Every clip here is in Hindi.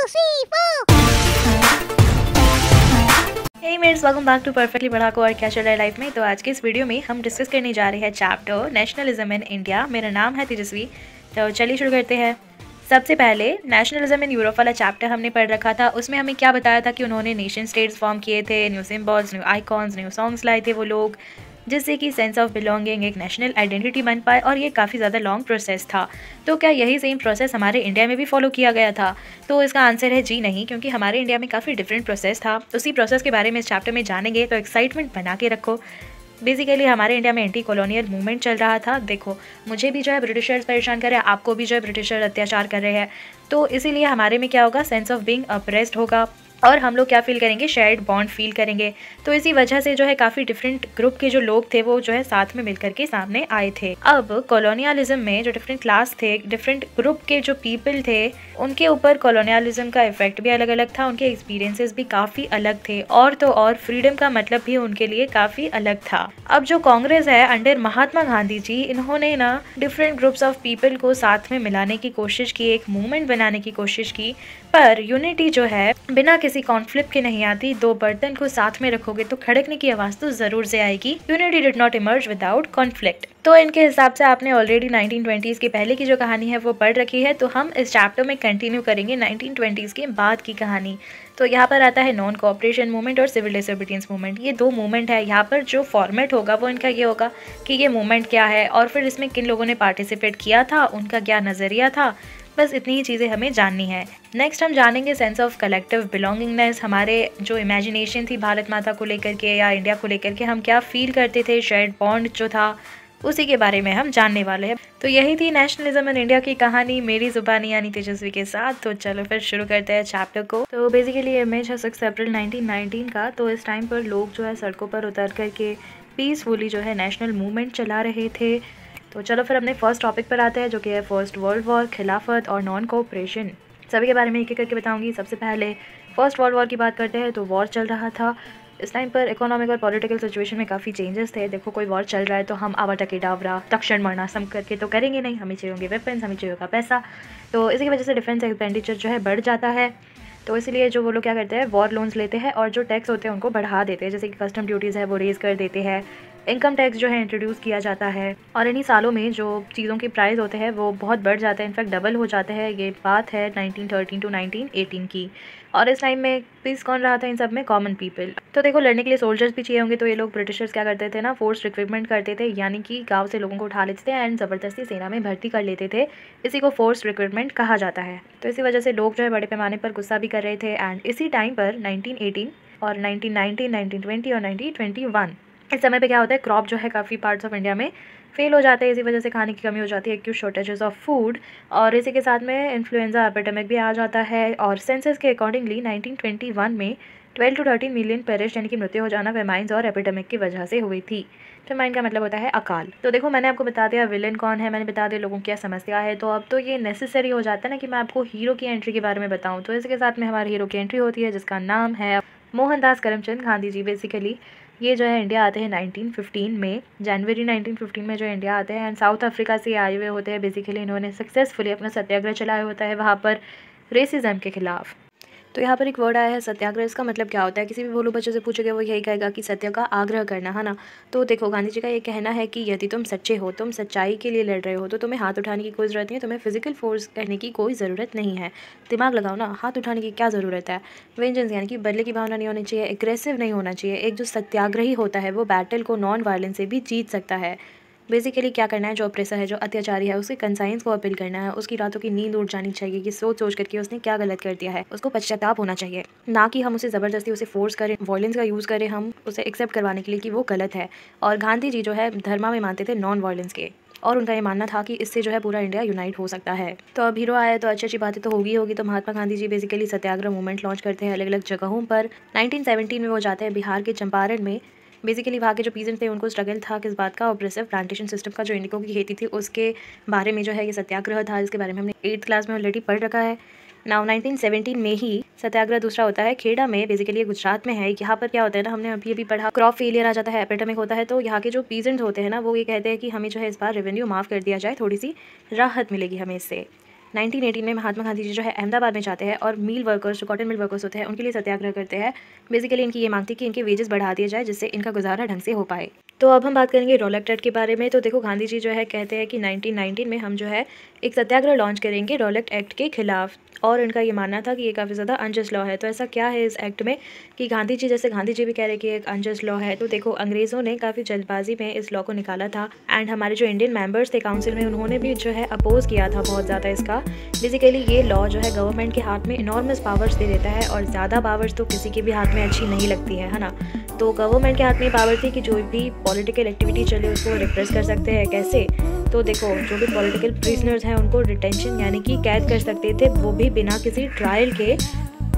Hey mates, welcome back to perfectly Padhaku. और क्या चल रहा है लाइफ में। तो आज के इस वीडियो में हम डिस्कस करने जा रहे हैं चैप्टर नेशनलिज्म इन इंडिया। मेरा नाम है तेजस्वी। तो चलिए शुरू करते हैं। सबसे पहले नेशनलिज्म इन यूरोप वाला चैप्टर हमने पढ़ रखा था। उसमें हमें क्या बताया था कि उन्होंने नेशन स्टेट्स फॉर्म किए थे, new symbols, new icons, new songs लाए थे वो लोग, जिससे कि सेंस ऑफ बिलोंगिंग, एक नेशनल आइडेंटिटी बन पाए। और ये काफ़ी ज़्यादा लॉन्ग प्रोसेस था। तो क्या यही सेम प्रोसेस हमारे इंडिया में भी फॉलो किया गया था? तो इसका आंसर है जी नहीं, क्योंकि हमारे इंडिया में काफ़ी डिफरेंट प्रोसेस था। उसी प्रोसेस के बारे में इस चैप्टर में जानेंगे, तो एक्साइटमेंट बना के रखो। बेसिकली हमारे इंडिया में एंटी कॉलोनियल मूवमेंट चल रहा था। देखो, मुझे भी जो है ब्रिटिशर्स परेशान कर रहे हैं, आपको भी जो है ब्रिटिशर्स अत्याचार कर रहे हैं। तो इसीलिए हमारे में क्या होगा, सेंस ऑफ बीइंग अप्रेस्ड होगा और हम लोग क्या फील करेंगे, शेयर्ड बॉन्ड फील करेंगे। तो इसी वजह से जो है काफ़ी डिफरेंट ग्रुप के जो लोग थे वो जो है साथ में मिलकर के सामने आए थे। अब कॉलोनियलिज्म में जो डिफरेंट क्लास थे, डिफरेंट ग्रुप के जो पीपल थे, उनके ऊपर कॉलोनियलिज्म का इफेक्ट भी अलग अलग था, उनके एक्सपीरियंसेस भी काफ़ी अलग थे। और तो और फ्रीडम का मतलब भी उनके लिए काफ़ी अलग था। अब जो कांग्रेस है अंडर महात्मा गांधी जी, इन्होंने ना डिफरेंट ग्रुप्स ऑफ पीपल को साथ में मिलाने की कोशिश की, एक मूवमेंट बनाने की कोशिश की। पर यूनिटी जो है बिना किसी कॉन्फ्लिक्ट के नहीं आती। दो बर्तन को साथ में रखोगे तो खड़कने की आवाज तो जरूर से आएगी। Unity did not emerge without conflict. तो इनके हिसाब से आपने ऑलरेडी 1920s के पहले की जो कहानी है वो पढ़ रखी है। तो हम इस चैप्टर में कंटिन्यू करेंगे 1920s के बाद की कहानी। तो यहाँ पर आता है नॉन कोऑपरेशन मूवमेंट और सिविल डिसोबीडियंस मूवमेंट। ये दो मूवमेंट है। यहाँ पर जो फॉर्मेट होगा वो इनका ये होगा कि ये मूवमेंट क्या है और फिर इसमें किन लोगों ने पार्टिसिपेट किया था, उनका क्या नज़रिया था। बस इतनी ही चीज़ें हमें जाननी है। नेक्स्ट हम जानेंगे सेंस ऑफ कलेक्टिव बिलोंगिंगनेस। हमारे जो इमेजिनेशन थी भारत माता को लेकर के या इंडिया को लेकर के, हम क्या फील करते थे, शेयर्ड बॉन्ड जो था, उसी के बारे में हम जानने वाले हैं। तो यही थी नेशनलिज्म इन इंडिया की कहानी, मेरी जुबानी यानी तेजस्वी के साथ। तो चलो फिर शुरू करते हैं चैप्टर को। तो बेसिकली इमेज है 6 अप्रैल 1919 का। तो इस टाइम पर लोग जो है सड़कों पर उतर करके पीसफुली जो है नेशनल मूवमेंट चला रहे थे। तो चलो फिर अपने फर्स्ट टॉपिक पर आते हैं, जो कि है फर्स्ट वर्ल्ड वॉर, खिलाफत और नॉन कोऑपरेशन। सभी के बारे में एक एक करके बताऊंगी। सबसे पहले फर्स्ट वर्ल्ड वॉर की बात करते हैं। तो वॉर चल रहा था। इस टाइम पर इकोनॉमिक और पॉलिटिकल सिचुएशन में काफ़ी चेंजेस थे। देखो, कोई वॉर चल रहा है तो हम आवा टके डावरा तक्षण मरना सम करके तो करेंगे नहीं। हमें चाहिए होंगे वेपन्स, हमें चाहिए होगा पैसा। तो इसी की वजह से डिफेंस एक्सपेंडिचर जो है बढ़ जाता है। तो इसलिए जो वो लोग क्या करते हैं, वॉर लोन्स लेते हैं और जो टैक्स होते हैं उनको बढ़ा देते हैं। जैसे कि कस्टम ड्यूटीज़ है वो रेज़ कर देते हैं, इनकम टैक्स जो है इंट्रोड्यूस किया जाता है। और इन्हीं सालों में जो चीज़ों के प्राइस होते हैं वो बहुत बढ़ जाते हैं, इनफैक्ट डबल हो जाते हैं। ये बात है 1913 टू 1918 की। और इस टाइम में पीस कौन रहा था इन सब में? Common people. तो देखो, लड़ने के लिए सोल्जर्स भी चाहिए होंगे। तो ये लोग ब्रिटिशर्स क्या करते थे ना, फोर्स रिक्रूटमेंट करते थे, यानी कि गांव से लोगों को उठा लेते थे एंड ज़बरदस्ती सेना में भर्ती कर लेते थे। इसी को फोर्स रिक्रूटमेंट कहा जाता है। तो इसी वजह से लोग जो है बड़े पैमाने पर गुस्सा भी कर रहे थे। एंड इसी टाइम पर 1918 और 1919, 1920 और 1921 इस समय पे क्या होता है, क्रॉप जो है काफ़ी पार्ट्स ऑफ इंडिया में फेल हो जाते हैं। इसी वजह से खाने की कमी हो जाती है, एक्यूट शॉर्टेजेस ऑफ फूड। और इसी के साथ में इन्फ्लुएंजा एपिडेमिक भी आ जाता है। और सेंसस के अकॉर्डिंगली 1921 में 12 to 13 मिलियन पेरिश, यानी कि मृत्यु हो जाना वेमाइन्स और एपिडेमिक की वजह से हुई थी। फेमाइन का मतलब होता है अकाल। तो देखो, मैंने आपको बता दिया विलेन कौन है, मैंने बता दिया लोगों की क्या समस्या है। तो अब तो ये नेसेसरी हो जाता है ना कि मैं आपको हीरो की एंट्री के बारे में बताऊँ। तो इसके साथ में हमारे हीरो की एंट्री होती है, जिसका नाम है मोहनदास करमचंद गांधी जी। बेसिकली ये जो है इंडिया आते हैं 1915 में, जनवरी 1915 में जो इंडिया आते हैं। एंड साउथ अफ्रीका से आए हुए होते हैं। बेसिकली इन्होंने सक्सेसफुली अपना सत्याग्रह चलाया होता है वहाँ पर रेसिज्म के खिलाफ। तो यहाँ पर एक वर्ड आया है सत्याग्रह। इसका मतलब क्या होता है? किसी भी भोलू बच्चे से पूछोगे वो यही कहेगा कि सत्य का आग्रह करना, है ना। तो देखो, गांधी जी का ये कहना है कि यदि तुम सच्चे हो, तुम सच्चाई के लिए लड़ रहे हो, तो तुम्हें हाथ उठाने की कोई ज़रूरत नहीं है, तुम्हें फिजिकल फोर्स करने की कोई ज़रूरत नहीं है। दिमाग लगाओ ना, हाथ उठाने की क्या ज़रूरत है। वेंजेंस यानी कि बदले की भावना नहीं होनी चाहिए, एग्रेसिव नहीं होना चाहिए। एक जो सत्याग्रही होता है वो बैटल को नॉन वायलेंस से भी जीत सकता है। बेसिकली क्या करना है, जो अप्रेसर है, जो अत्याचारी है, उसके कंसाइंस को अपील करना है। उसकी रातों की नींद उड़ जानी चाहिए कि सोच सोच करके उसने क्या गलत कर दिया है, उसको पश्चाताप होना चाहिए। ना कि हम उसे ज़बरदस्ती उसे फोर्स करें, वायलेंस का यूज़ करें हम उसे एक्सेप्ट करवाने के लिए कि वो गलत है। और गांधी जी जो है धर्मा में मानते थे नॉन वायलेंस के, और उनका ये मानना था कि इससे जो है पूरा इंडिया यूनाइट हो सकता है। तो अब हीरो आया है तो अच्छी अच्छी बातें तो होगी। तो महात्मा गांधी जी बेसिकली सत्याग्रह मूवमेंट लॉन्च करते हैं अलग अलग जगहों पर। 1917 में वो जाते हैं बिहार के चंपारण में। बेसिकली वहाँ के जो पीजेंट थे उनको स्ट्रगल था किस बात का, ऑप्रेसिव प्लांटेशन सिस्टम का, जो इंडिको की खेती थी उसके बारे में जो है ये सत्याग्रह था, जिसके बारे में हमने 8th क्लास में ऑलरेडी पढ़ रखा है। नाउ 1917 में ही सत्याग्रह दूसरा होता है खेड़ा में। बेसिकली ये गुजरात में है। यहाँ पर क्या होता है ना, हमने अभी पढ़ा, क्रॉप फेलियर आ जाता है, एपिडेमिक होता है। तो यहाँ के जो पीजेंट होते हैं ना वो ये कहते हैं कि हमें जो है इस बार रेवेन्यू माफ़ कर दिया जाए, थोड़ी सी राहत मिलेगी हमें इससे। 1918 में महात्मा गांधी जी जो है अहमदाबाद में जाते हैं और मिल वर्कर्स, जो कॉटन मिल वर्कर्स होते हैं, उनके लिए सत्याग्रह करते हैं। बेसिकली इनकी ये मांग थी कि इनके वेजेस बढ़ा दिए जाए जिससे इनका गुजारा ढंग से हो पाए। तो अब हम बात करेंगे रॉलेट एक्ट के बारे में। तो देखो, गांधी जी जो है कहते हैं कि 1919 में हम जो है एक सत्याग्रह लॉन्च करेंगे रॉलेट एक्ट के खिलाफ, और इनका ये मानना था कि ये काफ़ी ज़्यादा अनजस्ट लॉ है। तो ऐसा क्या है इस एक्ट में कि गांधी जी भी कह रहे कि एक अनजस्ट लॉ है। तो देखो, अंग्रेज़ों ने काफ़ी जल्दबाजी में इस लॉ को निकाला था, एंड हमारे जो इंडियन मेंबर्स थे काउंसिल में, उन्होंने भी जो है अपोज किया था बहुत ज़्यादा इसका। बेसिकली ये लॉ जो है गवर्नमेंट के हाथ में इनॉर्मस पावर्स दे देता है, और ज़्यादा पावर्स तो किसी के भी हाथ में अच्छी नहीं लगती है ना। तो गवर्नमेंट के हाथ में पावर थी कि जो भी पॉलिटिकल एक्टिविटी चले उसको रिप्रेस कर सकते हैं। कैसे? तो देखो, जो भी पॉलिटिकल प्रिजनर्स हैं उनको डिटेंशन यानी कि कैद कर सकते थे, वो भी बिना किसी ट्रायल के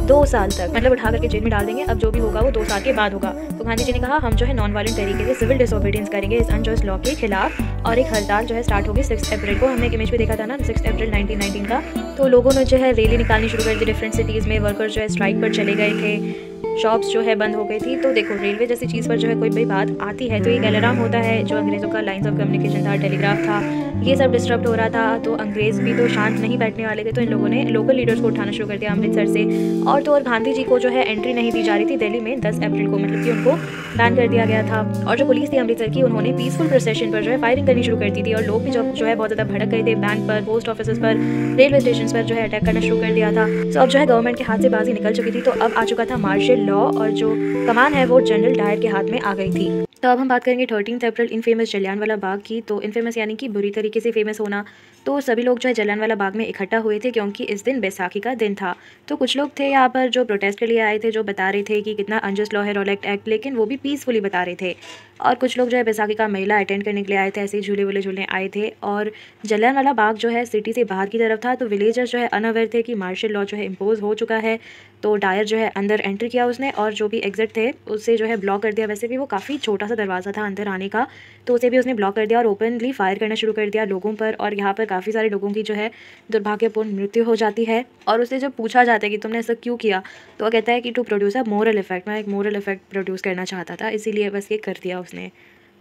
2 साल तक, मतलब उठा करके जेल में डाल देंगे। अब जो भी होगा वो 2 साल के बाद होगा। तो गांधी जी ने कहा हम जो है नॉन वायलेंट तरीके से सिविल डिसोबीडियंस करेंगे इस अनजस्ट लॉ के खिलाफ, और एक हड़ताल जो है स्टार्ट होगी 6 अप्रैल को। हमने एक इमेज भी देखा था ना 6 अप्रैल 1919 का। तो लोगों ने जो है रैली निकालनी शुरू कर दी डिफरेंट सिटीज़ में, वर्कर्स जो है स्ट्राइक पर चले गए थे, शॉप्स जो है बंद हो गई थी। तो देखो, रेलवे जैसी चीज़ पर जो है कोई भी बात आती है तो एक अलार्म होता है, जो अंग्रेज़ों का लाइन्स ऑफ कम्युनिकेशन था, टेलीग्राफ था, ये सब डिस्टर्ब हो रहा था। तो अंग्रेज़ भी तो शांत नहीं बैठने वाले थे, तो इन लोगों ने लोकल लीडर्स को उठाना शुरू कर दिया अमृतसर से। और तो और गांधी जी को जो है एंट्री नहीं दी जा रही थी दिल्ली में 10 अप्रैल को, मतलब कि उनको बैन कर दिया गया था। और जो पुलिस थी अमृतसर की, उन्होंने पीसफुल प्रोसेशन पर जो है फायरिंग करनी शुरू कर दी थी, और लोग भी जो है बहुत ज़्यादा भड़क गए थे। बैंक पर, पोस्ट ऑफिस पर, रेलवे स्टेशन पर जो है अटैक करना शुरू कर दिया था। तो अब जो है गवर्नमेंट के हाथ से बाजी निकल चुकी थी। तो अब आ चुका था मार्शल लॉ, और जो कमान है वो जनरल डायर के हाथ में आ गई थी। तो अब हम बात करेंगे 13 अप्रैल इनफेमस जलियांवाला बाग की। तो इनफेमस यानी कि बुरी तरीके से फेमस होना। तो सभी लोग जो है जलियांवाला बाग में इकट्ठा हुए थे क्योंकि इस दिन बैसाखी का दिन था। तो कुछ लोग थे यहाँ पर जो प्रोटेस्ट के लिए आए थे, जो बता रहे थे कि कितना अनजस्ट लॉ है रॉलेट एक्ट, लेकिन वो भी पीसफुली बता रहे थे। और कुछ लोग जो है बैसाखी का मेला अटेंड करने के लिए आए थे, ऐसे ही झूले वूले झूलने आए थे। और जलियांवाला बाग जो है सिटी से बाहर की तरफ था, तो विलेजर्स जो है अनअवेयर थे कि मार्शल लॉ जो है इम्पोज हो चुका है। तो डायर जो है अंदर एंटर किया उसने, और जो भी एग्जिट थे उससे जो है ब्लॉक कर दिया। वैसे भी वो काफ़ी छोटा सा दरवाज़ा था अंदर आने का, तो उसे भी उसने ब्लॉक कर दिया और ओपनली फायर करना शुरू कर दिया लोगों पर। और यहाँ पर काफ़ी सारे लोगों की जो है दुर्भाग्यपूर्ण मृत्यु हो जाती है। और उससे जब पूछा जाता है कि तुमने ऐसा क्यों किया, तो वो कहता है कि to produce a moral effect, मैं एक मोरल इफेक्ट प्रोड्यूस करना चाहता था, इसीलिए बस ये कर दिया उसने।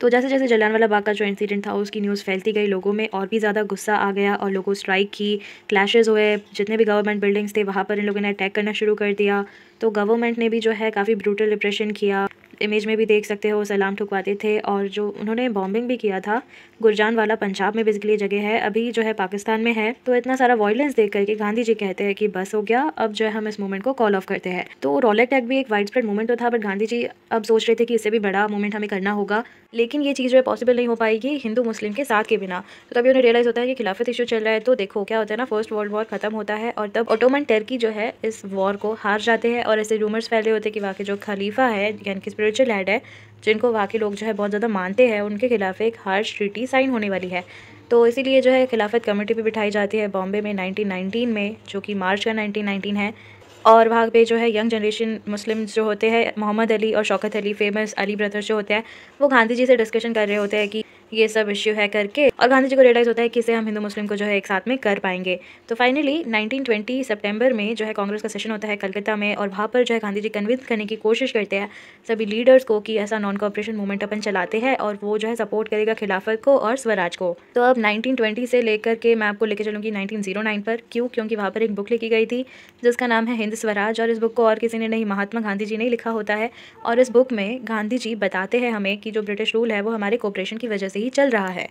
तो जैसे जैसे जलियांवाला बाग का जो इंसिडेंट था उसकी न्यूज़ फैलती गई, लोगों में और भी ज़्यादा गुस्सा आ गया और लोगों स्ट्राइक की, क्लैशेस हुए, जितने भी गवर्नमेंट बिल्डिंग्स थे वहाँ पर इन लोगों ने अटैक करना शुरू कर दिया। तो गवर्नमेंट ने भी जो है काफ़ी ब्रूटल रिप्रेशन किया, इमेज में भी देख सकते हो, सलाम ठुकवाते थे। और जो उन्होंने बॉम्बिंग भी किया था, गुरजानवाला पंजाब में बेसिकली जगह है, अभी जो है पाकिस्तान में है। तो इतना सारा वायलेंस देख करके गांधी जी कहते हैं कि बस हो गया, अब जो है हम इस मूवमेंट को कॉल ऑफ करते हैं। तो रॉलेट एक्ट भी एक वाइड स्प्रेड मूवमेंट तो था, बट गांधी जी अब सोच रहे थे कि इससे भी बड़ा मूवमेंट हमें करना होगा, लेकिन ये चीज़ जो है पॉसिबल नहीं हो पाएगी हिंदू मुस्लिम के साथ के बिना। तो तभी उन्हें रियलाइज़ होता है कि खिलाफत इशू चल रहा है। तो देखो क्या होता है ना, फर्स्ट वर्ल्ड वॉर खत्म होता है और तब ओटोमन टर्की जो है इस वॉर को हार जाते हैं। और ऐसे रूमर्स फैले होते हैं कि वहाँ के जो खलीफा है यानी कि स्पिरिचुअल हेड है, जिनको वहाँ के लोग जो है बहुत ज़्यादा मानते हैं, उनके खिलाफ एक हार्श ट्रीटी साइन होने वाली है। तो इसीलिए जो है खिलाफत कमेटी भी बिठाई जाती है बॉम्बे में 1919 में, जो कि मार्च का 1919 है। और वहाँ पे जो है यंग जनरेशन मुस्लिम्स जो होते हैं, मोहम्मद अली और शौकत अली, फेमस अली ब्रदर्स जो होते हैं, वो गांधी जी से डिस्कशन कर रहे होते हैं कि ये सब इश्यू है करके। और गांधी जी को रियलाइज़ होता है कि इसे हम हिंदू मुस्लिम को जो है एक साथ में कर पाएंगे। तो फाइनली 1920 सितंबर में जो है कांग्रेस का सेशन होता है कलकत्ता में, और वहाँ पर जो है गांधी जी कन्विंस करने की कोशिश करते हैं सभी लीडर्स को कि ऐसा नॉन कॉपरेशन मूवमेंट अपन चलाते हैं और वो जो है सपोर्ट करेगा खिलाफत को और स्वराज को। तो अब 1920 से लेकर के मैं आपको लेकर चलूँगी 1909 पर। क्यों? क्योंकि वहाँ पर एक बुक लिखी गई थी जिसका नाम है हिंद स्वराज, और इस बुक को और किसी ने नहीं, महात्मा गांधी जी ने लिखा होता है। और इस बुक में गांधी जी बताते हैं हमें कि जो ब्रिटिश रूल है वो हमारे कोऑपरेशन की वजह से ही चल रहा है।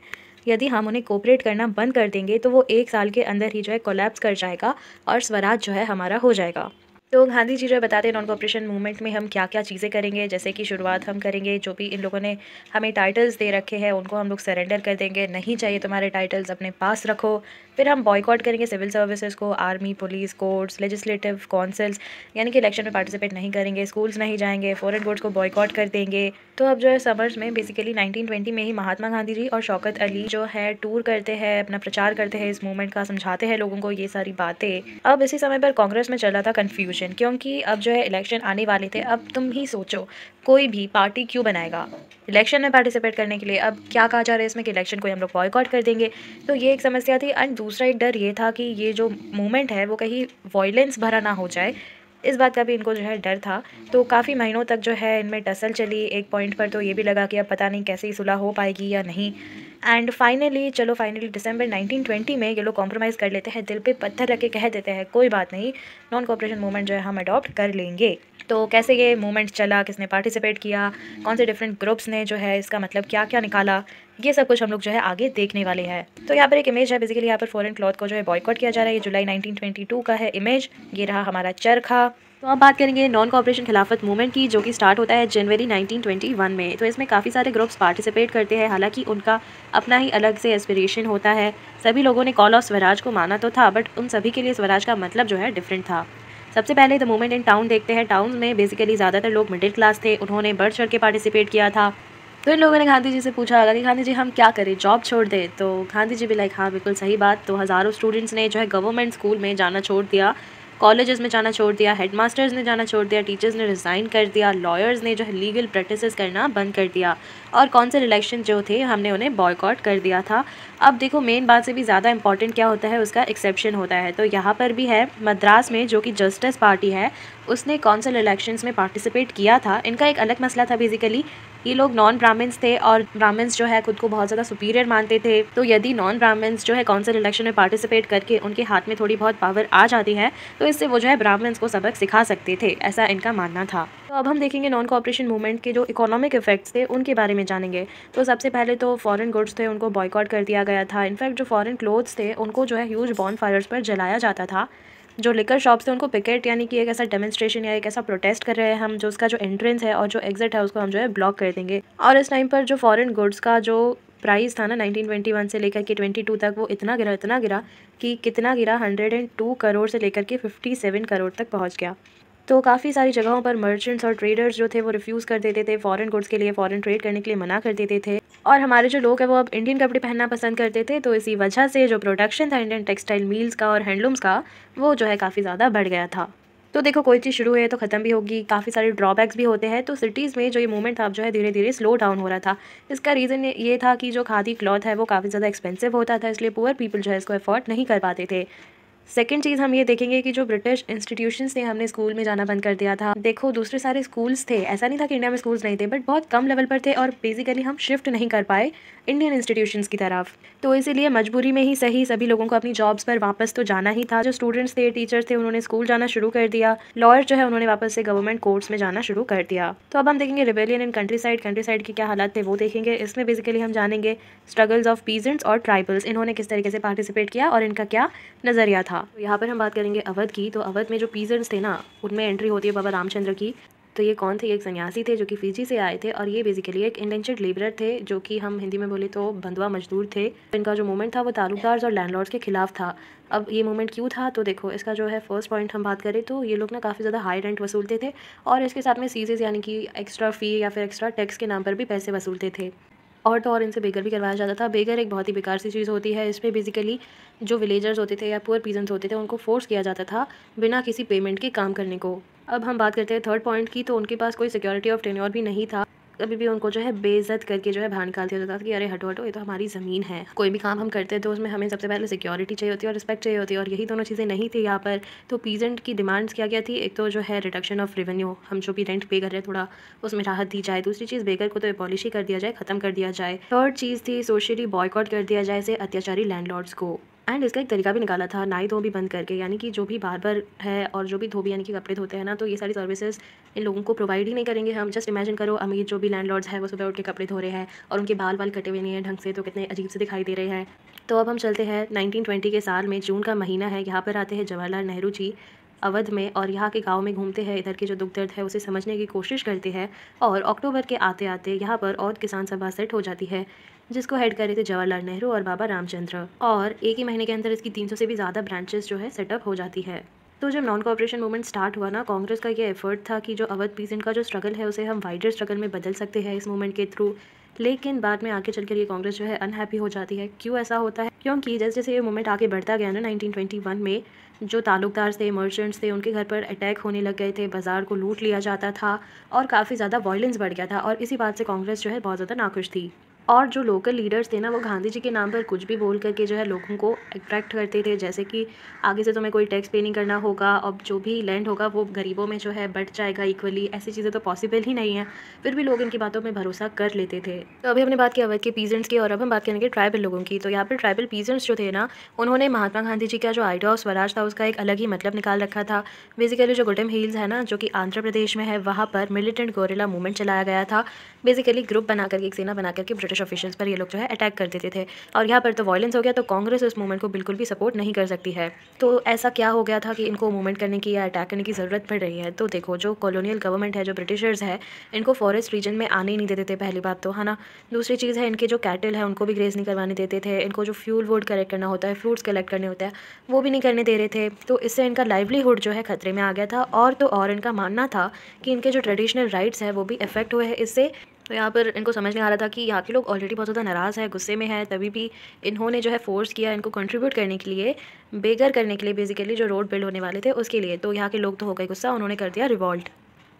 यदि हम उन्हें कोऑपरेट करना बंद कर देंगे तो वो 1 साल के अंदर ही जो है कोलैप्स कर जाएगा और स्वराज जो है हमारा हो जाएगा। तो गांधी जी जो बताते हैं नॉन कॉपरेशन मूवमेंट में हम क्या क्या चीज़ें करेंगे। जैसे कि शुरुआत हम करेंगे, जो भी इन लोगों ने हमें टाइटल्स दे रखे हैं उनको हम लोग सरेंडर कर देंगे, नहीं चाहिए तुम्हारे टाइटल्स, अपने पास रखो। फिर हम बॉयकॉट करेंगे सिविल सर्विसेज को, army, police, courts, legislative councils, यानी कि इलेक्शन में पार्टिसिपेट नहीं करेंगे, स्कूल्स नहीं जाएंगे, फॉरेन गुड्स को बॉयकॉट कर देंगे। तो अब जो है समर्स में बेसिकली 1920 में ही महात्मा गांधी जी और शौकत अली जो है टूर करते हैं, अपना प्रचार करते हैं इस मूवमेंट का, समझाते हैं लोगों को ये सारी बातें। अब इसी समय पर कांग्रेस में चल रहा था कन्फ्यूजन, क्योंकि अब जो है इलेक्शन आने वाले थे। अब तुम ही सोचो, कोई भी पार्टी क्यों बनाएगा इलेक्शन में पार्टिसिपेट करने के लिए? अब क्या कहा जा रहा है इसमें कि इलेक्शन को हम लोग बॉयकॉट कर देंगे। तो ये एक समस्या थी। एंड दूसरा एक डर ये था कि ये जो मूवमेंट है वो कहीं वायलेंस भरा ना हो जाए, इस बात का भी इनको जो है डर था। तो काफ़ी महीनों तक जो है इनमें टसल चली। एक पॉइंट पर तो ये भी लगा कि अब पता नहीं कैसे ही सुलह हो पाएगी या नहीं। एंड फाइनली दिसंबर 1920 में ये लोग कॉम्प्रोमाइज़ कर लेते हैं, दिल पे पत्थर रख के कह देते हैं कोई बात नहीं, नॉन कोऑपरेशन मूवमेंट जो है हम अडॉप्ट कर लेंगे। तो कैसे ये मूवमेंट चला, किसने पार्टिसिपेट किया, कौन से डिफरेंट ग्रुप्स ने जो है इसका मतलब क्या क्या निकाला, ये सब कुछ हम लोग जो है आगे देखने वाले हैं। तो यहाँ पर एक इमेज है, बेसिकली यहाँ पर फॉरेन क्लॉथ को जो है बॉयकॉट किया जा रहा है। ये जुलाई 1922 का है इमेज। ये रहा हमारा चरखा। तो अब बात करेंगे नॉन कोऑपरेशन खिलाफत मूवमेंट की, जो कि स्टार्ट होता है जनवरी 1921 में। तो इसमें काफ़ी सारे ग्रुप्स पार्टिसिपेट करते हैं, हालांकि उनका अपना ही अलग से एस्पिरेशन होता है। सभी लोगों ने कॉल ऑफ स्वराज को माना तो था, बट उन सभी के लिए स्वराज का मतलब जो है डिफरेंट था। सबसे पहले द मूवमेंट इन टाउन देखते हैं। टाउन में बेसिकली ज़्यादातर लोग मिडिल क्लास थे, उन्होंने बढ़ चढ़ के पार्टिसिपेट किया था। तो इन लोगों ने गांधी जी से पूछा कि गांधी जी हम क्या करें, जॉब छोड़ दें? तो गांधी जी भी लाइक हाँ बिल्कुल सही बात। तो हज़ारों स्टूडेंट्स ने जो है गवर्नमेंट स्कूल में जाना छोड़ दिया, कॉलेजेस में जाना छोड़ दिया, हेडमास्टर्स ने जाना छोड़ दिया, टीचर्स ने रिज़ाइन कर दिया, लॉयर्स ने जो है लीगल प्रैक्टिसेस करना बंद कर दिया, और कौंसिल इलेक्शन जो थे हमने उन्हें बॉयकॉट कर दिया था। अब देखो मेन बात से भी ज़्यादा इंपॉर्टेंट क्या होता है, उसका एक्सेप्शन होता है। तो यहाँ पर भी है, मद्रास में जो कि जस्टिस पार्टी है उसने कौंसिल इलेक्शंस में पार्टिसिपेट किया था। इनका एक अलग मसला था, बेसिकली ये लोग नॉन ब्राह्मण्स थे और ब्राह्मण्स जो है खुद को बहुत ज़्यादा सुपीरियर मानते थे। तो यदि नॉन ब्राह्मण्स जो है कौंसिल इलेक्शन में पार्टिसिपेट करके उनके हाथ में थोड़ी बहुत पावर आ जाती है तो इससे वो जो है ब्राह्मण्स को सबक सिखा सकते थे, ऐसा इनका मानना था। तो अब हम देखेंगे नॉन कोऑपरेशन मूवमेंट के जो इकोनॉमिक इफेक्ट्स थे उनके बारे में जानेंगे। तो सबसे पहले तो फॉरेन गुड्स थे उनको बॉयकॉट कर दिया गया था। इनफैक्ट जो फॉरेन क्लोथ्स थे उनको जो है ह्यूज बॉनफायर्स पर जलाया जाता था। जो लिकर शॉप्स थे उनको पिकेट यानी कि एक ऐसा डेमोन्स्ट्रेशन या एक ऐसा प्रोटेस्ट कर रहे हैं हम, जो उसका जो एंट्रेंस है और जो एग्जिट है उसको हम जो है ब्लॉक कर देंगे। और इस टाइम पर जो फॉरेन गुड्स का जो प्राइस था ना 1921 से लेकर के 22 तक, वो इतना गिरा कि कितना गिरा, 102 करोड़ से लेकर के 57 करोड़ तक पहुँच गया। तो काफ़ी सारी जगहों पर मर्चेंट्स और ट्रेडर्स जो थे वो रिफ्यूज़ कर देते थे फॉरेन गुड्स के लिए, फॉरेन ट्रेड करने के लिए मना कर देते थे। और हमारे जो लोग हैं वो अब इंडियन कपड़े पहनना पसंद करते थे। तो इसी वजह से जो प्रोडक्शन था इंडियन टेक्सटाइल मिल्स का और हैंडलूम्स का, वो जो है काफ़ी ज़्यादा बढ़ गया था। तो देखो कोई चीज़ शुरू है तो ख़त्म भी होगी, काफ़ी सारे ड्रॉबैक्स भी होते हैं। तो सिटीज़ में जो ये मूवमेंट था जो है धीरे धीरे स्लो डाउन हो रहा था। इसका रीज़न ये था कि जो खादी क्लॉथ है वो काफ़ी ज़्यादा एक्सपेंसिव होता था, इसलिए पुअर पीपल जो है इसको अफोर्ड नहीं कर पाते थे। सेकंड चीज़ हम ये देखेंगे कि जो ब्रिटिश इंस्टीट्यूशंस थे, हमने स्कूल में जाना बंद कर दिया था। देखो दूसरे सारे स्कूल्स थे, ऐसा नहीं था कि इंडिया में स्कूल्स नहीं थे, बट बहुत कम लेवल पर थे और बेसिकली हम शिफ्ट नहीं कर पाए इंडियन इंस्टीट्यूशंस की तरफ। तो इसीलिए मजबूरी में ही सही सभी लोगों को अपनी जॉब्स पर वापस तो जाना ही था। जो स्टूडेंट्स थे, टीचर्स थे, उन्होंने स्कूल जाना शुरू कर दिया। लॉयर जो है उन्होंने वापस से गवर्नमेंट कोर्ट्स में जाना शुरू कर दिया। तो अब हम देखेंगे रिबेलियन इन कंट्री साइड के क्या हालात थे वो देखेंगे। इसमें बेसिकली हम जानेंगे स्ट्रगल्स ऑफ पीजेंट्स और ट्राइबल्स, इन्होंने किस तरीके से पार्टिसिपेट किया और इनका क्या नज़रिया था। तो यहाँ पर हम बात करेंगे अवध की। तो अवध में जो पीजेंट्स थे ना, उनमें एंट्री होती है बाबा रामचंद्र की। तो ये कौन थे? एक सन्यासी थे जो कि फिजी से आए थे और ये बेसिकली एक इंडेंचर्ड लेबरर थे, जो कि हम हिंदी में बोले तो बंधुआ मजदूर थे। इनका जो मूवमेंट था वो तालुकदार्स और लैंडलॉर्ड्स के खिलाफ था। अब ये मूवमेंट क्यों था? तो देखो इसका जो है फर्स्ट पॉइंट हम बात करें तो ये लोग ना काफ़ी ज़्यादा हाई रेंट वसूलते थे और इसके साथ में सीजेस यानी कि एक्स्ट्रा फ़ी या फिर एक्स्ट्रा टैक्स के नाम पर भी पैसे वसूलते थे। और तो और इनसे बेगर भी करवाया जाता था। बेगर एक बहुत ही बेकार सी चीज़ होती है। इसमें बेसिकली जो विलेजर्स होते थे या पुअर पीजेंट्स होते थे उनको फोर्स किया जाता था बिना किसी पेमेंट के काम करने को। अब हम बात करते हैं थर्ड पॉइंट की। तो उनके पास कोई सिक्योरिटी ऑफ टेन्योर भी नहीं था। कभी भी उनको जो है बेइज्जत करके जो है बाहर निकाल दिया जाता था कि अरे हटो हटो, ये तो हमारी ज़मीन है। कोई भी काम हम करते हैं तो उसमें हमें सबसे पहले सिक्योरिटी चाहिए होती है और रिस्पेक्ट चाहिए होती है, और यही दोनों चीज़ें नहीं थी यहाँ पर। तो पीजेंट की डिमांड्स क्या थी? एक तो जो है रिडक्शन ऑफ रेवेन्यू, हम जो भी रेंट पे कर रहे हैं थोड़ा उसमें राहत दी जाए। दूसरी चीज़ बेगर को तो एबॉलिश ही कर दिया जाए, ख़त्म कर दिया जाए। थर्ड चीज़ थी सोशली बॉयकॉट कर दिया जाए से अत्याचारी लैंडलॉर्ड्स को। एंड इसका एक तरीका भी निकाला था, नाई धोबी बंद करके, यानी कि जो भी बार्बर है और जो भी धोबी यानी कि कपड़े धोते हैं ना, तो ये सारी सर्विसेज इन लोगों को प्रोवाइड ही नहीं करेंगे हम। जस्ट इमेजिन करो अमीर जो भी लैंडलॉर्ड्स है वो सुबह उठ के कपड़े धो रहे हैं और उनके बाल कटे हुए नहीं हैं ढंग से, तो कितने अजीब से दिखाई दे रहे हैं। तो अब हम चलते हैं 1920 के साल में, जून का महीना है। यहाँ पर आते हैं जवाहरलाल नेहरू जी अवध में और यहाँ के गांव में घूमते हैं, इधर के जो दुख दर्द है उसे समझने की कोशिश करते हैं। और अक्टूबर के आते आते यहाँ पर और किसान सभा सेट हो जाती है, जिसको हेड कर रहे थे जवाहरलाल नेहरू और बाबा रामचंद्र। और एक ही महीने के अंदर इसकी 300 से भी ज़्यादा ब्रांचेस जो है सेटअप हो जाती है। तो जब नॉन कोऑपरेशन मूवमेंट स्टार्ट हुआ ना, कांग्रेस का ये एफर्ट था कि जो अवध पीसेंट का जो स्ट्रगल है उसे हम वाइडर स्ट्रगल में बदल सकते हैं इस मूवमेंट के थ्रू। लेकिन बाद में आगे चलकर ये कांग्रेस जो है अनहैप्पी हो जाती है। क्यों ऐसा होता है? क्योंकि जैसे जैसे ये मूवमेंट आगे बढ़ता गया ना, 1921 में जो तालुकदार थे, मर्चेंट्स थे, उनके घर पर अटैक होने लग गए थे, बाजार को लूट लिया जाता था और काफ़ी ज़्यादा वायलेंस बढ़ गया था। और इसी बात से कांग्रेस जो है बहुत ज़्यादा नाखुश थी। और जो लोकल लीडर्स थे ना, वो गांधी जी के नाम पर कुछ भी बोल करके जो है लोगों को अट्रैक्ट करते थे, जैसे कि आगे से तुम्हें कोई टैक्स पे नहीं करना होगा, अब जो भी लैंड होगा वो गरीबों में जो है बट जाएगा इक्वली। ऐसी चीज़ें तो पॉसिबल ही नहीं है, फिर भी लोग इनकी बातों में भरोसा कर लेते थे। तो अभी हमने बात की अवध के पीजेंट्स की, और अब हम बात करेंगे ट्राइबल लोगों की। तो यहाँ पर ट्राइबल पीजेंट्स जो थे ना, उन्होंने महात्मा गांधी जी का जो आइडिया ऑफ स्वराज था उसका एक अलग ही मतलब निकाल रखा था। बेसिकली जो गुटेम हिल्स है ना, जो कि आंध्र प्रदेश में है, वहाँ पर मिलिटेंट गोरिल्ला मूवमेंट चलाया गया था। बेसिकली ग्रुप बना करके, एक सेना बना करके ब्रिटिश ऑफिशियल्स पर ये लोग जो है अटैक कर देते थे, और यहाँ पर तो वायलेंस हो गया, तो कांग्रेस इस मूवमेंट को बिल्कुल भी सपोर्ट नहीं कर सकती है। तो ऐसा क्या हो गया था कि इनको मूवमेंट करने की या अटैक करने की ज़रूरत पड़ रही है? तो देखो, जो कॉलोनियल गवर्नमेंट है, जो ब्रिटिशर्स है, इनको फॉरेस्ट रीजन में आने ही नहीं देते थे, पहली बात तो, है ना। दूसरी चीज़ है, इनके जो कैटल है उनको भी ग्रेज नहीं करवाने देते थे। इनको जो फ्यूल वुड कलेक्ट करना होता है, फ्रूट्स कलेक्ट करने होते हैं, वो भी नहीं करने दे रहे थे। तो इससे इनका लाइवलीहुड जो है खतरे में आ गया था, और तो और इनका मानना था कि इनके जो ट्रेडिशनल राइट्स है वो भी इफेक्ट हुए हैं इससे। तो यहाँ पर इनको समझ नहीं आ रहा था कि यहाँ के लोग ऑलरेडी बहुत ज़्यादा नाराज़ है, गुस्से में है, तभी भी इन्होंने जो है फोर्स किया इनको कंट्रीब्यूट करने के लिए, बेगर करने के लिए, बेसिकली जो रोड बिल्ड होने वाले थे उसके लिए। तो यहाँ के लोग तो हो गए गुस्सा, उन्होंने कर दिया रिवॉल्ट।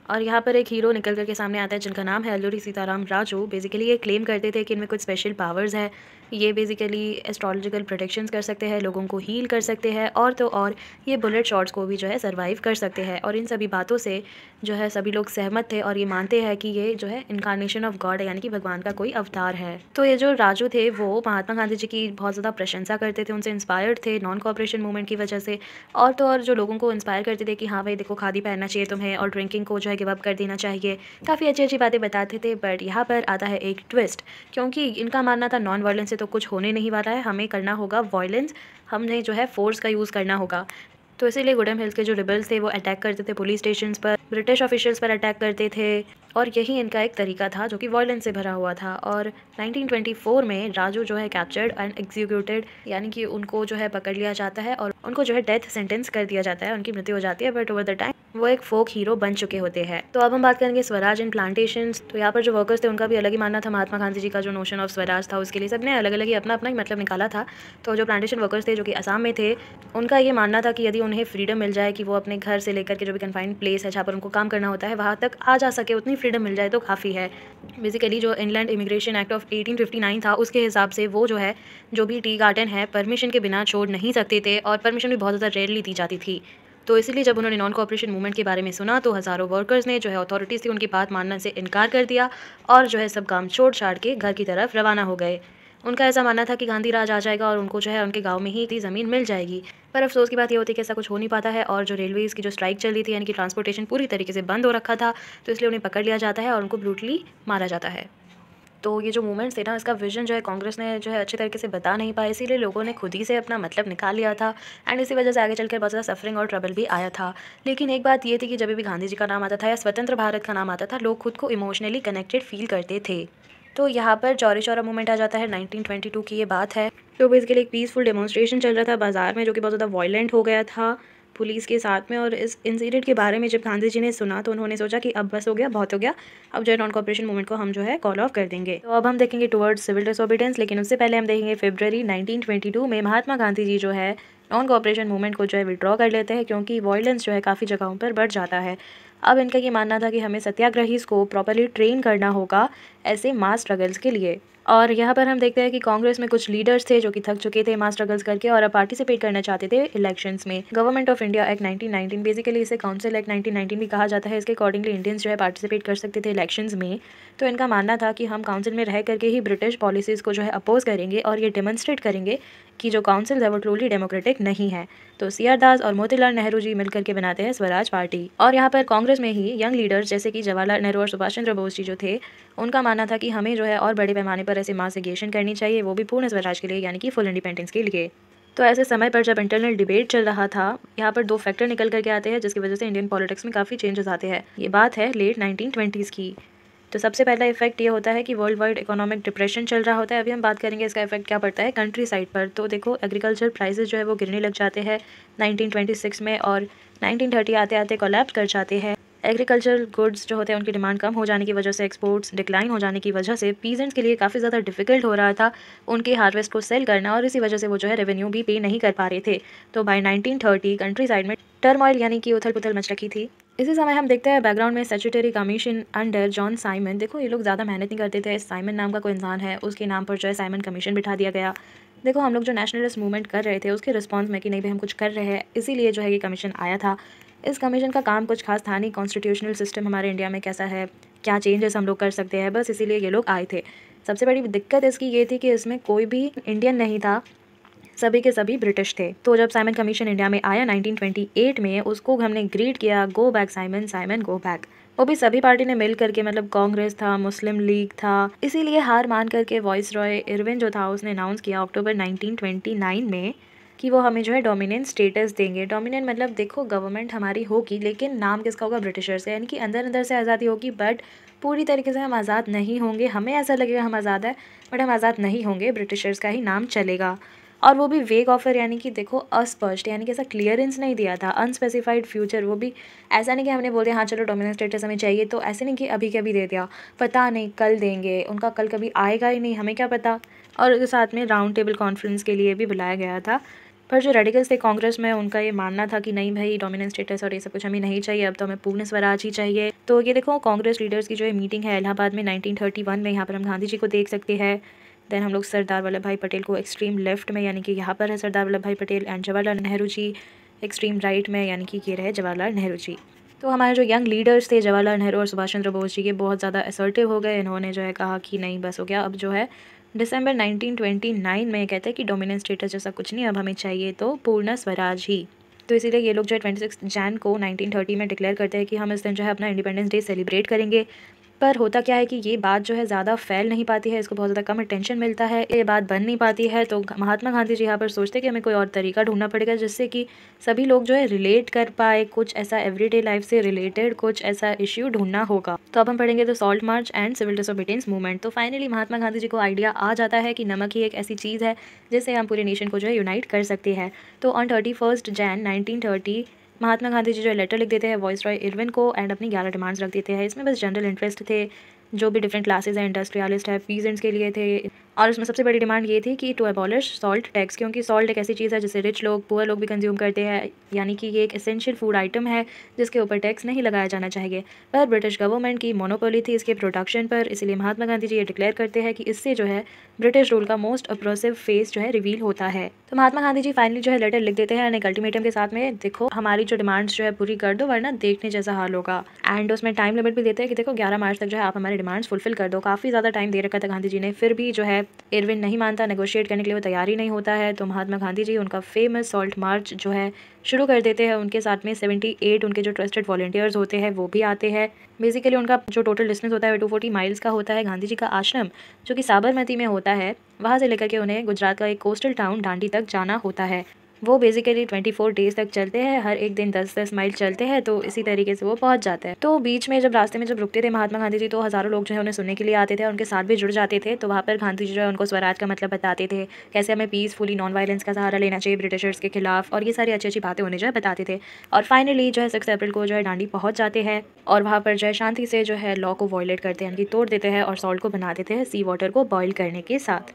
और यहाँ पर एक हीरो निकल करके सामने आता है जिनका नाम है अल्लूरी सीताराम राजू। बेसिकली ये क्लेम करते थे कि इनमें कुछ स्पेशल पावर्स है, ये बेसिकली एस्ट्रोलॉजिकल प्रोटेक्शंस कर सकते हैं, लोगों को हील कर सकते हैं, और तो और ये बुलेट शॉट्स को भी जो है सर्वाइव कर सकते हैं। और इन सभी बातों से जो है सभी लोग सहमत थे, और ये मानते हैं कि ये जो है इनकारनेशन ऑफ गॉड है, यानी कि भगवान का कोई अवतार है। तो ये जो राजू थे वो महात्मा गांधी जी की बहुत ज़्यादा प्रशंसा करते थे, उनसे इंस्पायर्ड थे नॉन कॉपरेशन मूवमेंट की वजह से, और तो और जो लोगों को इंस्पायर करते थे कि हाँ भाई देखो, खादी पहनना चाहिए तुम्हें, और ड्रिंकिंग को जो है गिव अप कर देना चाहिए। काफ़ी अच्छी अच्छी बातें बताते थे। बट यहाँ पर आता है एक ट्विस्ट, क्योंकि इनका मानना था नॉन वायलेंस से तो कुछ होने नहीं वाला है, हमें करना होगा वायलेंस, हमने जो है फोर्स का यूज़ करना होगा। तो इसीलिए गुडेम हिल्स के जो रिबल्स थे वो अटैक करते थे पुलिस स्टेशंस पर, ब्रिटिश ऑफिशियल्स पर अटैक करते थे, और यही इनका एक तरीका था जो कि वायलेंस से भरा हुआ था। और 1924 में राजू जो है कैप्चर्ड एंड एग्जीक्यूटेड, यानी कि उनको जो है पकड़ लिया जाता है और उनको जो है डेथ सेंटेंस कर दिया जाता है, उनकी मृत्यु हो जाती है। बट ओवर द टाइम वो एक फोक हीरो बन चुके होते हैं। तो अब हम बात करेंगे स्वराज इन प्लांटेशंस। तो यहाँ पर जो वर्कर्स थे उनका भी अलग ही मानना था, महात्मा गांधी जी का जो नोशन ऑफ स्वराज था उसके लिए सबने अलग अलग ही अपना अपना ही मतलब निकाला था। तो जो प्लांटेशन वर्कर्स थे जो कि असम में थे, उनका ये मानना था कि यदि उन्हें फ्रीडम मिल जाए कि वो अपने घर से लेकर के जो भी कन्फाइंड प्लेस है जहाँ पर उनको काम करना होता है वहाँ तक आ जा सके, उतनी फ्रीडम मिल जाए तो काफ़ी है। बेसिकली जो इंग्लैंड इमिग्रेशन एक्ट ऑफ 1859 था उसके हिसाब से वो जो है जो भी टी गार्डन है परमिशन के बिना छोड़ नहीं सकते थे, और परमिशन भी बहुत ज़्यादा रेयरली दी जाती थी। तो इसीलिए जब उन्होंने नॉन कोऑपरेशन मूवमेंट के बारे में सुना तो हज़ारों वर्कर्स ने जो है अथॉरिटीज़ थी उनकी बात मानने से इनकार कर दिया, और जो है सब काम छोड़ छाड़ के घर की तरफ रवाना हो गए। उनका ऐसा मानना था कि गांधी राज आ जाएगा और उनको जो है उनके गांव में ही इतनी ज़मीन मिल जाएगी। पर अफसोस की बात ये होती है कि ऐसा कुछ हो नहीं पाता है, और जो रेलवेज़ की जो स्ट्राइक चल रही थी, यानी कि ट्रांसपोर्टेशन पूरी तरीके से बंद हो रखा था, तो इसलिए उन्हें पकड़ लिया जाता है और उनको ब्रूटली मारा जाता है। तो ये जो मूवमेंट्स थे ना, इसका विजन जो है कांग्रेस ने जो है अच्छे तरीके से बता नहीं पाया, इसीलिए लोगों ने खुद ही से अपना मतलब निकाल लिया था, एंड इसी वजह से आगे चलकर बहुत ज़्यादा सफरिंग और ट्रबल भी आया था। लेकिन एक बात ये थी कि जब भी गांधी जी का नाम आता था या स्वतंत्र भारत का नाम आता था, लोग खुद को इमोशनली कनेक्टेड फील करते थे। तो यहाँ पर चौरी चौरा मूवमेंट आ जाता है, 1922 की ये बात है। तो बेसिकली एक पीसफुल डेमोन्स्ट्रेशन चल रहा था बाजार में, जो कि बहुत ज़्यादा वायलेंट हो गया था पुलिस के साथ में। और इस इंसिडेंट के बारे में जब गांधी जी ने सुना तो उन्होंने सोचा कि अब बस हो गया, बहुत हो गया, अब जो है नॉन कॉपरेशन मूवमेंट को हम जो है कॉल ऑफ कर देंगे। तो अब हम देखेंगे टुवर्ड्स सिविल डिसोबीडियंस, लेकिन उससे पहले हम देखेंगे फरवरी 1922 में महात्मा गांधी जी जो है नॉन कॉपरेशन मूवमेंट को जो है विड्रॉ कर लेते हैं, क्योंकि वायलेंस जो है काफ़ी जगहों पर बढ़ जाता है। अब इनका ये मानना था कि हमें सत्याग्रहीज को प्रॉपर्ली ट्रेन करना होगा ऐसे मास स्ट्रगल्स के लिए। और यहाँ पर हम देखते हैं कि कांग्रेस में कुछ लीडर्स थे जो कि थक चुके थे मास स्ट्रगल्स करके, और अब पार्टिसिपेट करना चाहते थे इलेक्शंस में। Government of India act 1919, basically इसे काउंसिल एक्ट 1919 भी कहा जाता है, इसके अकॉर्डिंगली इंडियंस जो है पार्टिसिपेट कर सकते थे इलेक्शंस में। तो इनका मानना था कि हम काउंसिल में रह करके ही ब्रिटिश पॉलिसीज़ को जो है अपोज करेंगे, और ये डेमोन्स्ट्रेट करेंगे कि जो काउंसिल है वो ट्रूली डेमोक्रेटिक नहीं है। तो CR दास और मोतीलाल नेहरू जी मिलकर के बनाते हैं स्वराज पार्टी। और यहाँ पर कांग्रेस में ही यंग लीडर्स जैसे कि जवाहरलाल नेहरू और सुभाष चंद्र बोस जी जो थे, उनका मानना था कि हमें जो है और बड़े पैमाने पर ऐसे मास एग्रेशन करनी चाहिए, वो भी पूर्ण स्वराज के लिए, यानी कि फुल इंडिपेंडेंस के लिए। तो ऐसे समय पर जब इंटरनल डिबेट चल रहा था, यहाँ पर दो फैक्टर निकल करके आते हैं जिसकी वजह से इंडियन पॉलिटिक्स में काफ़ी चेंजेस आते हैं। ये बात है लेट 1920s की। तो सबसे पहला इफेक्ट ये होता है कि वर्ल्ड वाइड इकोनॉमिक डिप्रेशन चल रहा होता है। अभी हम बात करेंगे इसका इफेक्ट क्या पड़ता है कंट्री साइड पर। तो देखो, एग्रीकल्चर प्राइसेस जो है वो गिरने लग जाते हैं 1926 में, और 1930 आते आते कोलैप्स कर जाते हैं। एग्रीकल्चरल गुड्स जो होते हैं उनकी डिमांड कम हो जाने की वजह से, एक्सपोर्ट्स डिक्लाइन हो जाने की वजह से पीजेंट्स के लिए काफ़ी ज़्यादा डिफिकल्ट हो रहा था उनके हार्वेस्ट को सेल करना, और इसी वजह से वो जो है रेवेन्यू भी पे नहीं कर पा रहे थे। तो बाय 1930 कंट्री साइड में टर्मॉइल यानी कि उथल पुथल मच रखी थी। इसी समय हम देखते हैं बैकग्राउंड में statutory commission under John Simon. देखो ये लोग ज़्यादा मेहनत नहीं करते थे, साइमन नाम का कोई इंसान है, उसके नाम पर जो है साइमन कमीशन बिठा दिया गया। देखो हम लोग जो नेशनलिस्ट मूवमेंट कर रहे थे उसके रिस्पॉन्स में कि नहीं भाई हम कुछ कर रहे हैं, इसीलिए जो है ये कमीशन आया था। इस कमीशन का काम कुछ खास था नहीं, कॉन्स्टिट्यूशनल सिस्टम हमारे इंडिया में कैसा है, क्या चेंजेस हम लोग कर सकते हैं, बस इसीलिए ये लोग आए थे। सबसे बड़ी दिक्कत इसकी ये थी कि इसमें कोई भी इंडियन नहीं था, सभी के सभी ब्रिटिश थे। तो जब साइमन कमीशन इंडिया में आया 1928 में, उसको हमने ग्रीट किया, go back Simon, Simon go back. वो भी सभी पार्टी ने मिल करके, मतलब कांग्रेस था, मुस्लिम लीग था, इसीलिए हार मान करके वॉइस रॉय इरविन जो था उसने अनाउंस किया अक्टूबर 1929 में कि वो हमें जो है डोमिनेंट स्टेटस देंगे। डोमिनेंट मतलब देखो गवर्नमेंट हमारी होगी लेकिन नाम किसका होगा, ब्रिटिशर से, यानी कि अंदर अंदर से आज़ादी होगी बट पूरी तरीके से हम आज़ाद नहीं होंगे। हमें ऐसा लगेगा हम आज़ाद है बट हम आज़ाद नहीं होंगे, ब्रिटिशर्स का ही नाम चलेगा। और वो भी वेग ऑफर, यानी कि देखो अस्पष्ट, यानी कि ऐसा क्लियरेंस नहीं दिया था, अनस्पेसिफाइड फ्यूचर। वो भी ऐसा नहीं कि हमने बोल दिया हाँ चलो डोमिनेंट स्टेटस हमें चाहिए, तो ऐसे नहीं कि अभी के अभी दे दिया, पता नहीं कल देंगे, उनका कल कभी आएगा ही नहीं, हमें क्या पता। और साथ में राउंड टेबल कॉन्फ्रेंस के लिए भी बुलाया गया था, पर जो रेडिकल्स थे कांग्रेस में उनका ये मानना था कि नहीं भाई डोमिनेंट स्टेटस और ये सब कुछ हमें नहीं चाहिए, अब तो हमें पूर्ण स्वराज ही चाहिए। तो ये देखो कांग्रेस लीडर्स की जो मीटिंग है इलाहाबाद में 1931 में, यहाँ पर हम गांधी जी को देख सकते हैं। देन हम लोग सरदार वल्लभ भाई पटेल को एक्सट्रीम लेफ्ट में, यानी कि यहाँ पर है Sardar Vallabhbhai Patel, and Jawaharlal Nehru ji extreme right में, यानी कि ये रहे जवाहरलाल नेहरू जी। तो हमारे जो यंग लीडर्स थे जवाहरलाल नेहरू और सुभाष चंद्र बोस जी, ये बहुत ज़्यादा असर्टिव हो गए। इन्होंने जो है कहा कि नहीं बस हो गया, अब जो है दिसंबर 1929 में कहते हैं कि डोमिनेंट स्टेटस जैसा कुछ नहीं, अब हमें चाहिए तो पूर्ण स्वराज ही। तो इसीलिए ये लोग जो है 26 जैन को 1930 में डिक्लेयर करते हैं कि हम इस दिन जो है अपना इंडिपेंडेंस डे सेलिब्रेट करेंगे। पर होता क्या है कि ये बात जो है ज़्यादा फैल नहीं पाती है, इसको बहुत ज़्यादा कम अटेंशन मिलता है, ये बात बन नहीं पाती है। तो महात्मा गांधी जी यहाँ पर सोचते हैं कि हमें कोई और तरीका ढूंढना पड़ेगा जिससे कि सभी लोग जो है रिलेट कर पाए, कुछ ऐसा एवरीडे लाइफ से रिलेटेड कुछ ऐसा इश्यू ढूंढना होगा। तो अब हम पढ़ेंगे the salt march and civil disobedience movement. तो फाइनली महात्मा गांधी जी को आइडिया आ जाता है कि नमक ही एक ऐसी चीज़ है जिससे हम पूरे नेशन को जो है यूनाइट कर सकते हैं। तो ऑन 31 जैन 1930 महात्मा गांधी जी जो है लेटर लिख देते हैं वॉइस रॉय इरविन को एंड अपनी 11 डिमांड्स रख देते हैं। इसमें बस जनरल इंटरेस्ट थे, जो भी डिफरेंट क्लासेस हैं, इंडस्ट्रियलिस्ट है, पीजेंट्स के लिए थे। और उसमें सबसे बड़ी डिमांड ये थी कि टू एबॉलिश सॉल्ट टैक्स, क्योंकि सॉल्ट एक ऐसी चीज़ है जिसे रिच लोग, पुअर लोग भी कंज्यूम करते हैं, यानी कि ये एक एसेंशियल फूड आइटम है जिसके ऊपर टैक्स नहीं लगाया जाना चाहिए। पर ब्रिटिश गवर्नमेंट की मोनोपोली थी इसके प्रोडक्शन पर, इसलिए महात्मा गांधी जी ये डिक्लेयर करते हैं कि इससे जो है ब्रिटिश रूल का मोस्ट अप्रोसिव फेस जो है रिवील होता है। तो महात्मा गांधी जी फाइनली जो है लेटर लिख देते हैं एक अल्टीमेटम के साथ में, देखो हमारी जो डिमांड्स जो है पूरी कर दो वरना देखने जैसा हाल होगा। एंड उसमें टाइम लिमिट भी देते हैं कि देखो 11 मार्च तक जो है आप हमारे डिमांड्स फुलफिल कर दो। काफ़ी ज़्यादा टाइम दे रखा था गांधी जी ने, फिर भी जो है इरविन नहीं मानता, नेगोशिएट करने के लिए वो तैयार ही नहीं होता है। तो महात्मा गांधी जी उनका फेमस सॉल्ट मार्च जो है शुरू कर देते हैं। उनके साथ में 78 उनके जो ट्रस्टेड वॉलंटियर्स होते हैं वो भी आते हैं। बेसिकली उनका जो टोटल डिस्टेंस होता है 240 माइल्स का होता है। गांधी जी का आश्रम जो कि साबरमती में होता है, वहाँ से लेकर के उन्हें गुजरात का एक कोस्टल टाउन दांडी तक जाना होता है। वो बेसिकली 24 डेज तक चलते हैं, हर एक दिन 10-10 माइल चलते हैं, तो इसी तरीके से वो पहुंच जाते हैं। तो बीच में जब रास्ते में जब रुकते थे महात्मा गांधी जी, तो हज़ारों लोग जो है उन्हें सुनने के लिए आते थे और उनके साथ भी जुड़ जाते थे। तो वहाँ पर गांधी जी जो है उनको स्वराज का मतलब बताते थे, कैसे हमें पीसफुली नॉन वायलेंस का सहारा लेना चाहिए ब्रिटिशर्स के खिलाफ, और ये सारी अच्छी अच्छी बातें उन्हें जो है बताते थे। और फाइनली जो है 6 अप्रैल को जो है दांडी पहुँच जाते हैं और वहाँ पर जो है शांति से जो है लॉ को वॉयलेट करते हैं, यानी कि तोड़ देते हैं और सॉल्ट को बना देते हैं सी वाटर को बॉयल करने के साथ।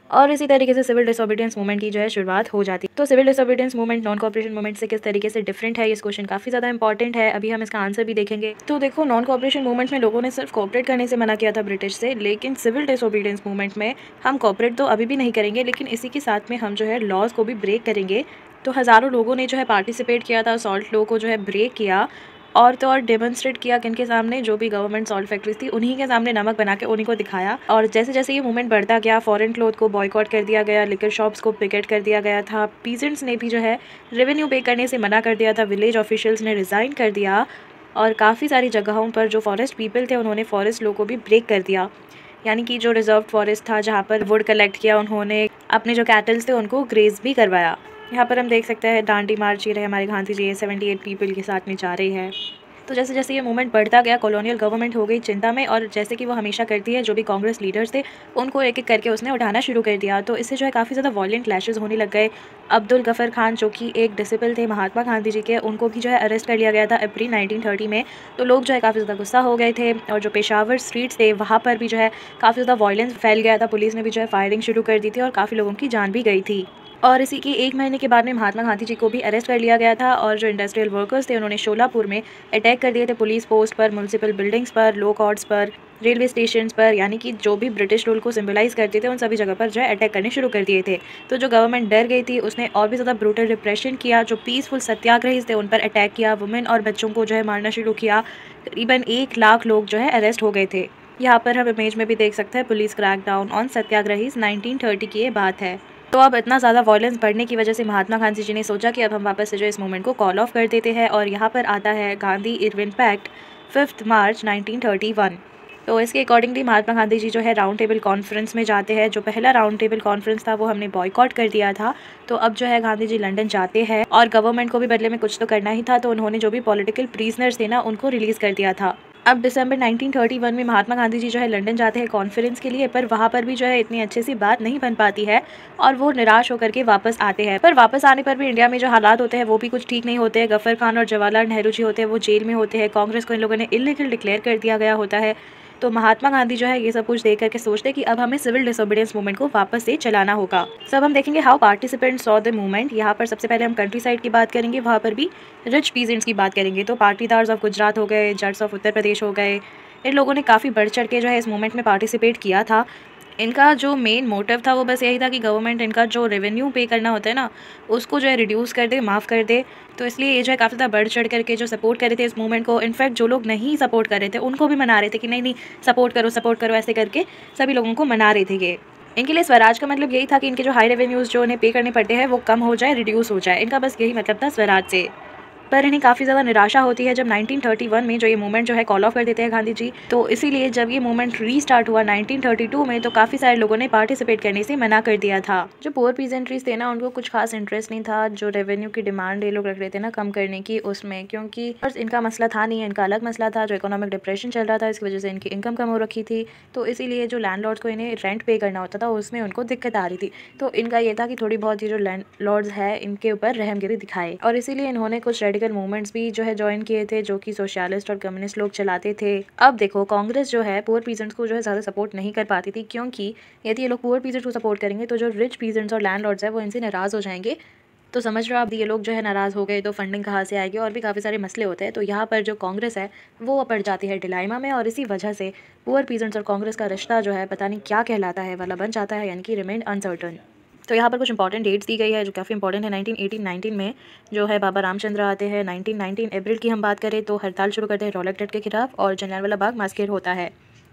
और इसी तरीके से सिविल डिसोबीडियंस मूवमेंट की जो है शुरुआत हो जाती है। तो civil disobedience movement non cooperation movement से किस तरीके से डिफरेंट है, ये क्वेश्चन काफ़ी ज़्यादा इंपॉर्टेंट है, अभी हम इसका आंसर भी देखेंगे। तो देखो नॉन कोऑपरेशन मूवमेंट में लोगों ने सिर्फ कोऑपरेट करने से मना किया था ब्रिटिश से, लेकिन सिविल डिसोबीडियंस मूवमेंट में हम कोऑपरेट तो अभी भी नहीं करेंगे, लेकिन इसी के साथ में हम जो है लॉज को भी ब्रेक करेंगे। तो हज़ारों लोगों ने जो है पार्टिसिपेट किया था, सॉल्ट लॉ को जो है ब्रेक किया और तो और डेमोन्स्ट्रेट किया किनके सामने, जो भी गवर्नमेंट सॉल्ट फैक्ट्रीज थी उन्हीं के सामने नमक बना के उन्हीं को दिखाया। और जैसे जैसे ये मूवमेंट बढ़ता गया, फॉरेन क्लोथ को बॉयकॉट कर दिया गया, लिकर शॉप्स को पिकेट कर दिया गया था, पीजेंट्स ने भी जो है रेवेन्यू पे करने से मना कर दिया था, विलेज ऑफिशियल्स ने रिज़ाइन कर दिया और काफ़ी सारी जगहों पर जो फॉरेस्ट पीपल थे उन्होंने फॉरेस्ट लॉ को भी ब्रेक कर दिया, यानी कि जो रिजर्व फॉरेस्ट था जहाँ पर वुड कलेक्ट किया, उन्होंने अपने जो कैटल्स थे उनको ग्रेज भी करवाया। यहाँ पर हम देख सकते हैं दांडी मार्च ही रहे हमारे गांधी जी 78 पीपल के साथ में जा रही है। तो जैसे जैसे ये मूवमेंट बढ़ता गया, कॉलोनियल गवर्नमेंट हो गई चिंता में, और जैसे कि वो हमेशा करती है, जो भी कांग्रेस लीडर्स थे उनको एक एक करके उसने उठाना शुरू कर दिया। तो इससे जो है काफ़ी ज़्यादा वॉयलेंट क्लैशेस होने लग गए। अब्दुल गफर खान जो कि एक डिसिपल थे महात्मा गांधी जी के, उनको भी जो है अरेस्ट कर लिया गया था अप्रैल 1930 में। तो लोग जो है काफ़ी ज़्यादा गुस्सा हो गए थे और जो पेशावर स्ट्रीट्स थे वहाँ पर भी जो है काफ़ी ज़्यादा वॉयलेंस फैल गया था, पुलिस ने भी जो है फायरिंग शुरू कर दी थी और काफ़ी लोगों की जान भी गई थी। और इसी के 1 महीने के बाद में महात्मा गांधी जी को भी अरेस्ट कर लिया गया था और जो इंडस्ट्रियल वर्कर्स थे उन्होंने शोलापुर में अटैक कर दिए थे पुलिस पोस्ट पर, म्यूनसिपल बिल्डिंग्स पर, लो कोर्ट्स पर, रेलवे स्टेशन पर, यानी कि जो भी ब्रिटिश रूल को सिंबलाइज करते थे उन सभी जगह पर जो है अटैक करने शुरू कर दिए थे। तो जो गवर्नमेंट डर गई थी उसने और भी ज़्यादा ब्रूटल रिप्रेशन किया, जो पीसफुल सत्याग्रही थे उन पर अटैक किया, वुमेन और बच्चों को जो है मारना शुरू किया। करीबन 1 लाख लोग जो है अरेस्ट हो गए थे। यहाँ पर हम इमेज में भी देख सकते हैं पुलिस क्रैकडाउन ऑन सत्याग्रही 1930 की ये बात है। तो अब इतना ज़्यादा वायलेंस बढ़ने की वजह से महात्मा गांधी जी ने सोचा कि अब हम वापस से जो इस मूवमेंट को कॉल ऑफ कर देते हैं और यहाँ पर आता है गांधी इरविन पैक्ट 5 मार्च 1931। तो इसके अकॉर्डिंगली महात्मा गांधी जी जो है राउंड टेबल कॉन्फ्रेंस में जाते हैं। जो पहला राउंड टेबल कॉन्फ्रेंस था वो हमने बॉयकॉट कर दिया था, तो अब जो है गांधी जी लंदन जाते हैं और गवर्नमेंट को भी बदले में कुछ तो करना ही था, तो उन्होंने जो भी पॉलिटिकल प्रिजनर्स थे ना उनको रिलीज़ कर दिया था। अब दिसंबर 1931 में महात्मा गांधी जी जो है लंदन जाते हैं कॉन्फ्रेंस के लिए, पर वहाँ पर भी जो है इतनी अच्छे सी बात नहीं बन पाती है और वो निराश होकर के वापस आते हैं। पर वापस आने पर भी इंडिया में जो हालात होते हैं वो भी कुछ ठीक नहीं होते हैं। गफ्फर खान और जवाहरलाल नेहरू जी होते हैं वो जेल में होते हैं, कांग्रेस को इन लोगों ने इलीगल डिक्लेयर कर दिया गया होता है। तो महात्मा गांधी जो है ये सब कुछ देख करके सोचते हैं कि अब हमें सिविल डिसोबीडियंस मूवमेंट को वापस से चलाना होगा। सब हम देखेंगे how participants saw the movement. यहाँ पर सबसे पहले हम कंट्री साइड की बात करेंगे, वहाँ पर भी रिच पीजेंट्स की बात करेंगे। तो पाटीदार्स ऑफ गुजरात हो गए, जट्स ऑफ उत्तर प्रदेश हो गए, इन लोगों ने काफ़ी बढ़ चढ़ के जो है इस मूवमेंट में पार्टिसिपेट किया था। इनका जो मेन मोटिव था वो बस यही था कि गवर्नमेंट इनका जो रेवेन्यू पे करना होता है ना उसको जो है रिड्यूस कर दे, माफ़ कर दे। तो इसलिए ये जो है काफ़ी ज़्यादा बढ़ चढ़ करके जो सपोर्ट कर रहे थे इस मूवमेंट को, इनफैक्ट जो लोग नहीं सपोर्ट कर रहे थे उनको भी मना रहे थे कि नहीं नहीं सपोर्ट करो, ऐसे करके सभी लोगों को मना रहे थे। ये इनके लिए स्वराज का मतलब यही था कि इनके जो हाई रेवेन्यूज़ जो उन्हें पे करने पड़ते हैं वो कम हो जाए, रिड्यूस हो जाए। इनका बस यही मतलब था स्वराज से। पर इन्हें काफ़ी ज़्यादा निराशा होती है जब 1931 में जो ये मूवमेंट जो है कॉल ऑफ कर देते हैं गांधी जी। तो इसीलिए जब ये मूवमेंट रीस्टार्ट हुआ 1932 में तो काफ़ी सारे लोगों ने पार्टिसिपेट करने से मना कर दिया था। जो पुअर पीजेंट्रीज थे ना उनको कुछ खास इंटरेस्ट नहीं था जो रेवेन्यू की डिमांड ये लोग रख रहे थे ना कम करने की उसमें, क्योंकि बस इनका मसला था नहीं, इनका अलग मसला था। जो इकोनॉमिक डिप्रेशन चल रहा था इसकी वजह से इनकी इनकम कम हो रखी थी, तो इसीलिए जो लैंडलॉर्ड्स को इन्हें रेंट पे करना होता था उसमें उनको दिक्कत आ रही थी। तो इनका ये था कि थोड़ी बहुत ये जो लैंडलॉर्ड्स है इनके ऊपर रहमगिरी दिखाए, और इसीलिए इन्होंने कुछ रेडिकल मूवमेंट्स भी जो है ज्वाइन किए थे जो कि सोशलिस्ट और कम्युनिस्ट लोग चलाते थे। अब देखो कांग्रेस जो है पुअर पीजेंट्स को जो है ज़्यादा सपोर्ट नहीं कर पाती थी, क्योंकि यदि ये लोग पुअर पीजेंट्स को सपोर्ट करेंगे तो जो रिच पीजेंट्स और लैंडलॉर्ड्स है वो इनसे नाराज़ हो जाएंगे। तो समझ रहे हो आप, ये लोग जो है नाराज़ हो गए तो फंडिंग कहाँ से आएगी, और भी काफ़ी सारे मसले होते हैं। तो यहाँ पर जो कांग्रेस है वो पड़ जाती है डिलाइमा में, और इसी वजह से पुअर पीजेंट्स और कांग्रेस का रिश्ता जो है पता नहीं क्या कहलाता है वाला बन जाता है, यानी कि रिमेन अनसर्टन। तो यहाँ पर कुछ इंपॉर्टेंट डेट्स दी गई है जो काफ़ी इंपॉर्टेंट है। 1918-19 में जो है बाबा रामचंद्र आते हैं। 1919 अप्रैल की हम बात करें तो हड़ताल शुरू करते हैं रॉलेट डेट के खिलाफ और जलियांवाला बाग मैसेकर होता है।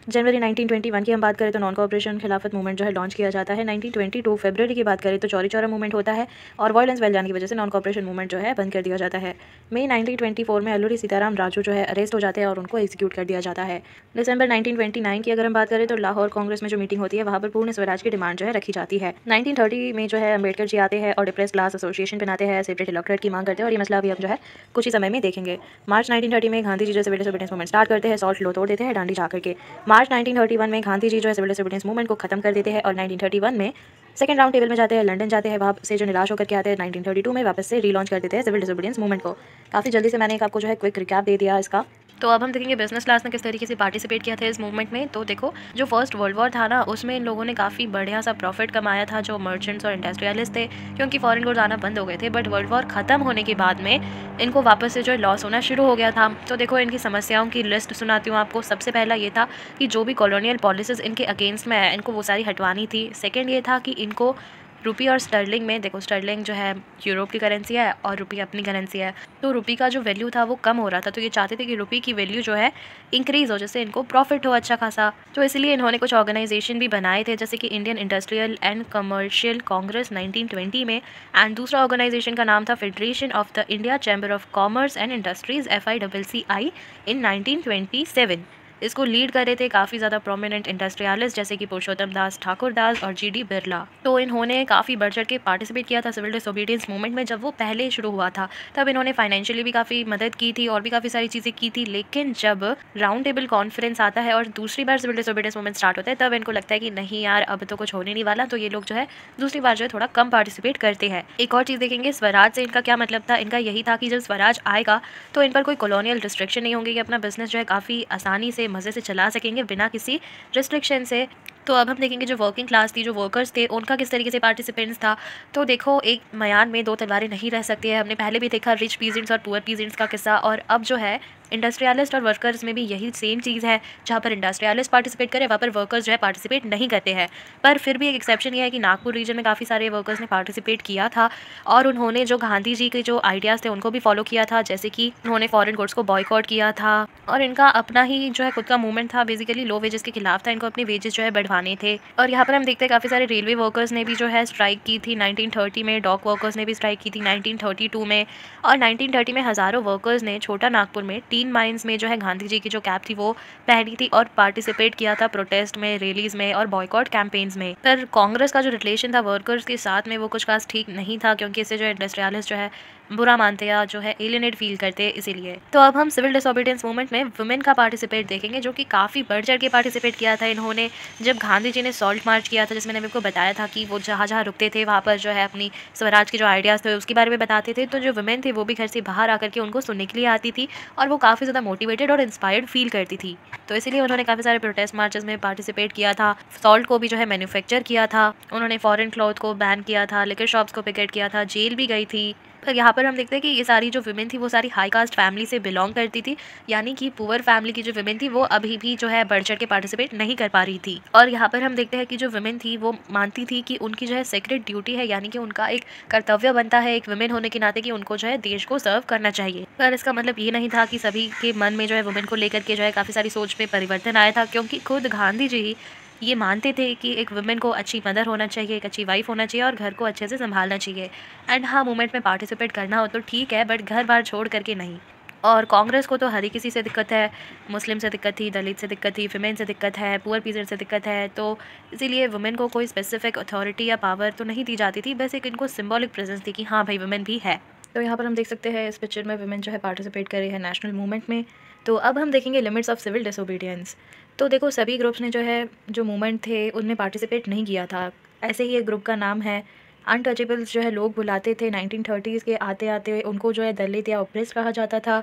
जनवरी 1921 की हम बात करें तो नॉन कोऑपरेशन खिलाफत मूवमेंट जो है लॉन्च किया जाता है। 1922 फरवरी की बात करें तो चौरी चौरा मूवमेंट होता है और वायलेंस फैल जाने की वजह से नॉन कोऑपरेशन मूवमेंट जो है बंद कर दिया जाता है। मई 1924 में अल्लूरी सीताराम राजू जो है अरेस्ट हो जाते हैं और उनको एग्जीक्यूट कर दिया जाता है। दिसंबर 1929 की अगर हम बात करें तो लाहौर कांग्रेस में जो मीटिंग होती है वहाँ पर पूर्ण स्वराज की डिमांड जो है रखी जाती है। 1930 में जो है अम्बेडकर जी आते हैं और डिप्रेस क्लास एसोसिएशन बनाते हैं, सेपरेट इलेक्टोरेट की मांग करते हैं, और ये मसला भी हम जो है कुछ ही समय में देखेंगे। मार्च 1930 में गांधी जी जो सिविल डिसोबीडियंस मूवमेंट स्टार्ट करते हैं, सॉल्ट लो तोड़ देते हैं डांडी जा करके। मार्च 1931 में गांधी जी जो है सिविल डिसोबीडियंस मूवमेंट को खत्म कर देते हैं और 1931 में सेकंड राउंड टेबल में जाते हैं, लंदन जाते हैं, वहाँ से जो निराश होकर के आते हैं 1932 में वापस से रीलॉन्च कर देते हैं सिविल डिसोबीडियंस मूवमेंट को। काफ़ी जल्दी से मैंने एक आपको जो है क्विक रिकैप दे दिया इसका। तो अब हम देखेंगे बिजनेस क्लास ने किस तरीके से पार्टिसिपेट किया था इस मूवमेंट में। तो देखो जो फर्स्ट वर्ल्ड वॉर था ना उसमें इन लोगों ने काफ़ी बढ़िया सा प्रॉफिट कमाया था जो मर्चेंट्स और इंडस्ट्रियलिस्ट थे, क्योंकि फॉरेन गुड्स आना बंद हो गए थे। बट वर्ल्ड वॉर ख़त्म होने के बाद में इनको वापस से जो है लॉस होना शुरू हो गया था। तो देखो इनकी समस्याओं की लिस्ट सुनाती हूँ आपको। सबसे पहला ये था कि जो भी कॉलोनियल पॉलिसीज़ इनके अगेंस्ट में है इनको वो सारी हटवानी थी। सेकेंड ये था कि इनको रुपी और स्टर्लिंग में, देखो स्टर्लिंग जो है यूरोप की करेंसी है और रुपी अपनी करेंसी है, तो रुपी का जो वैल्यू था वो कम हो रहा था। तो ये चाहते थे कि रुपी की वैल्यू जो है इंक्रीज़ हो, जिससे इनको प्रॉफिट हो अच्छा खासा। तो इसलिए इन्होंने कुछ ऑर्गेनाइजेशन भी बनाए थे, जैसे कि Indian industrial and commercial Congress 1920 में, एंड दूसरा ऑर्गेनाइजेशन का नाम था federation of the India chamber of commerce and industries FICCI इन 1927। इसको लीड कर रहे थे काफ़ी ज़्यादा प्रोमिनेंट इंडस्ट्रियलिस्ट जैसे कि पुरुषोत्तम दास ठाकुर दास और GD बिरला। तो इन्होंने काफ़ी बढ़ चढ़ के पार्टिसिपेट किया था सिविल डिसोबीडियंस मूवमेंट में। जब वो पहले शुरू हुआ था तब इन्होंने फाइनेंशियली भी काफ़ी मदद की थी और भी काफ़ी सारी चीज़ें की थी, लेकिन जब राउंड टेबल कॉन्फ्रेंस आता है और दूसरी बार सिविल डिसोबीडियंस मूवमेंट स्टार्ट होता है तब इनको लगता है कि नहीं यार अब तो कुछ होने नहीं वाला, तो ये लोग जो है दूसरी बार जो है थोड़ा कम पार्टिसिपेट करते हैं। एक और चीज़ देखेंगे, स्वराज से इनका क्या मतलब था। इनका यही था कि जब स्वराज आएगा तो इन पर कोई कॉलोनियल रिस्ट्रिक्शन नहीं होंगे, कि अपना बिजनेस जो है काफ़ी आसानी से मज़े से चला सकेंगे बिना किसी रिस्ट्रिक्शन से। तो अब हम देखेंगे जो वर्किंग क्लास थी, जो वर्कर्स थे, उनका किस तरीके से पार्टिसिपेंट्स था। तो देखो, एक मयान में दो तलवारें नहीं रह सकती है। हमने पहले भी देखा रिच पीजेंट्स और पुअर पीजेंट्स का किस्सा, और अब जो है इंडस्ट्रियलिस्ट और वर्कर्स में भी यही सेम चीज़ है। जहाँ पर इंडस्ट्रियलिस्ट पार्टिसिपेट करे वहाँ पर वर्कर्स जो है पार्टिसिपेट नहीं करते हैं। पर फिर भी एक एक्सेप्शन ये है कि नागपुर रीजन में काफ़ी सारे वर्कर्स ने पार्टिसिपेट किया था, और उन्होंने जो गांधी जी के जो आइडियाज़ थे उनको भी फॉलो किया था। जैसे कि उन्होंने फॉरेन गुड्स को बॉयकॉट किया था, और इनका अपना ही जो है खुद का मूवमेंट था। बेसिकली लो वेजेस के खिलाफ था, इनको अपने वेजेस जो है बढ़वाने थे। और यहाँ पर हम देखते हैं काफ़ी सारे रेलवे वर्कर्स ने भी जो है स्ट्राइक की थी 1930 में, डॉक वर्कर्स ने भी स्ट्राइक की थी 1932 में, और 1930 में हज़ारों वर्कर्स ने छोटा नागपुर में टीन माइंस में जो है गांधी जी की जो कैप थी वो पहनी थी और पार्टिसिपेट किया था प्रोटेस्ट में, रैलीज में और बॉयकॉट कैंपेन्स में। पर कांग्रेस का जो रिलेशन था वर्कर्स के साथ में वो कुछ खास ठीक नहीं था, क्योंकि इससे जो इंडस्ट्रियलिस्ट जो है बुरा मानते या जो है एलियनेट फील करते, इसीलिए। तो अब हम सिविल डिसोबीडियंस मूवमेंट में वुमेन का पार्टिसिपेट देखेंगे, जो कि काफ़ी बढ़ चढ़ के पार्टिसिपेट किया था इन्होंने। जब गांधी जी ने सॉल्ट मार्च किया था, जिसमें मैंने आपको बताया था कि वो जहाँ जहाँ रुकते थे वहाँ पर जो है अपनी स्वराज के जो आइडियाज़ थे उसके बारे में बताते थे, तो जो वुमेन थी वो भी घर से बाहर आकर के उनको सुनने के लिए आती थी, और वो काफ़ी ज़्यादा मोटिवेटेड और इंस्पायर्ड फील करती थी। तो इसीलिए उन्होंने काफ़ी सारे प्रोटेस्ट मार्चेस में पार्टिसिपेट किया था। सॉल्ट को भी जो है मैन्युफैक्चर किया था, उन्होंने फॉरेन क्लॉथ को बैन किया था, लिकर शॉप्स को पिकेट किया था, जेल भी गई थी। पर यहाँ पर हम देखते हैं कि ये सारी जो विमेन थी वो सारी हाई कास्ट फैमिली से बिलोंग करती थी, यानी कि पुअर फैमिली की जो विमेन थी वो अभी भी जो है बढ़ चढ़ के पार्टिसिपेट नहीं कर पा रही थी। और यहाँ पर हम देखते हैं कि जो विमेन थी वो मानती थी कि उनकी जो है सेक्रेट ड्यूटी है, यानी कि उनका एक कर्तव्य बनता है एक विमेन होने के नाते कि उनको जो है देश को सर्व करना चाहिए। पर इसका मतलब ये नहीं था कि सभी के मन में जो है वुमेन को लेकर के जो है काफ़ी सारी सोच में परिवर्तन आया था, क्योंकि खुद गांधी जी ही ये मानते थे कि एक वुमेन को अच्छी मदर होना चाहिए, एक अच्छी वाइफ होना चाहिए और घर को अच्छे से संभालना चाहिए। एंड हाँ, मूवमेंट में पार्टिसिपेट करना हो तो ठीक है, बट घर बार छोड़ करके नहीं। और कांग्रेस को तो हर किसी से दिक्कत है, मुस्लिम से दिक्कत थी, दलित से दिक्कत थी, फीमेल से दिक्कत है, पुअर पीजेंट से दिक्कत है। तो इसीलिए वुमेन को कोई स्पेसिफिक अथॉरिटी या पावर तो नहीं दी जाती थी, बस एक इनको सिम्बॉलिक प्रेजेंस थी कि हाँ भाई वुमेन भी है। तो यहाँ पर हम देख सकते हैं इस पिक्चर में वुमेन जो है पार्टिसिपेट कर रही है नेशनल मूवमेंट में। तो अब हम देखेंगे लिमिट्स ऑफ सिविल डिसोबीडियंस। तो देखो, सभी ग्रुप्स ने जो है जो मूवमेंट थे उनमें पार्टिसिपेट नहीं किया था। ऐसे ही एक ग्रुप का नाम है अनटचेबल्स, जो है लोग बुलाते थे 1930s के आते आते उनको जो है दलित या ओप्रेस्ड कहा जाता था।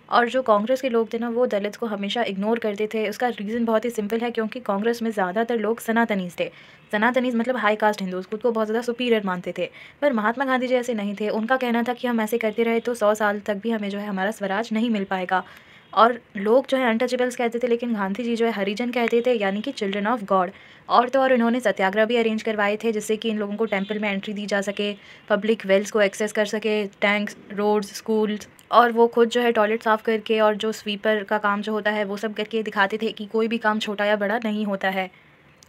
और जो कांग्रेस के लोग थे ना, वो दलित्स को हमेशा इग्नोर करते थे। उसका रीज़न बहुत ही सिंपल है, क्योंकि कांग्रेस में ज़्यादातर लोग सनातनीज़ थे। सनातनीज़ मतलब हाई कास्ट हिंदूज़, खुद को बहुत ज़्यादा सुपीरियर मानते थे। पर महात्मा गांधी जी ऐसे नहीं थे। उनका कहना था कि हम ऐसे करते रहे तो 100 साल तक भी हमें जो है हमारा स्वराज नहीं मिल पाएगा। और लोग जो है अनटचेबल्स कहते थे, लेकिन गांधी जी जो है हरिजन कहते थे, यानी कि चिल्ड्रन ऑफ गॉड। और तो और इन्होंने सत्याग्रह भी अरेंज करवाए थे, जिससे कि इन लोगों को टेंपल में एंट्री दी जा सके, पब्लिक वेल्स को एक्सेस कर सके, टैंक्स, रोड्स, स्कूल्स। और वो खुद जो है टॉयलेट साफ़ करके और जो स्वीपर का काम जो होता है वो सब करके दिखाते थे कि कोई भी काम छोटा या बड़ा नहीं होता है।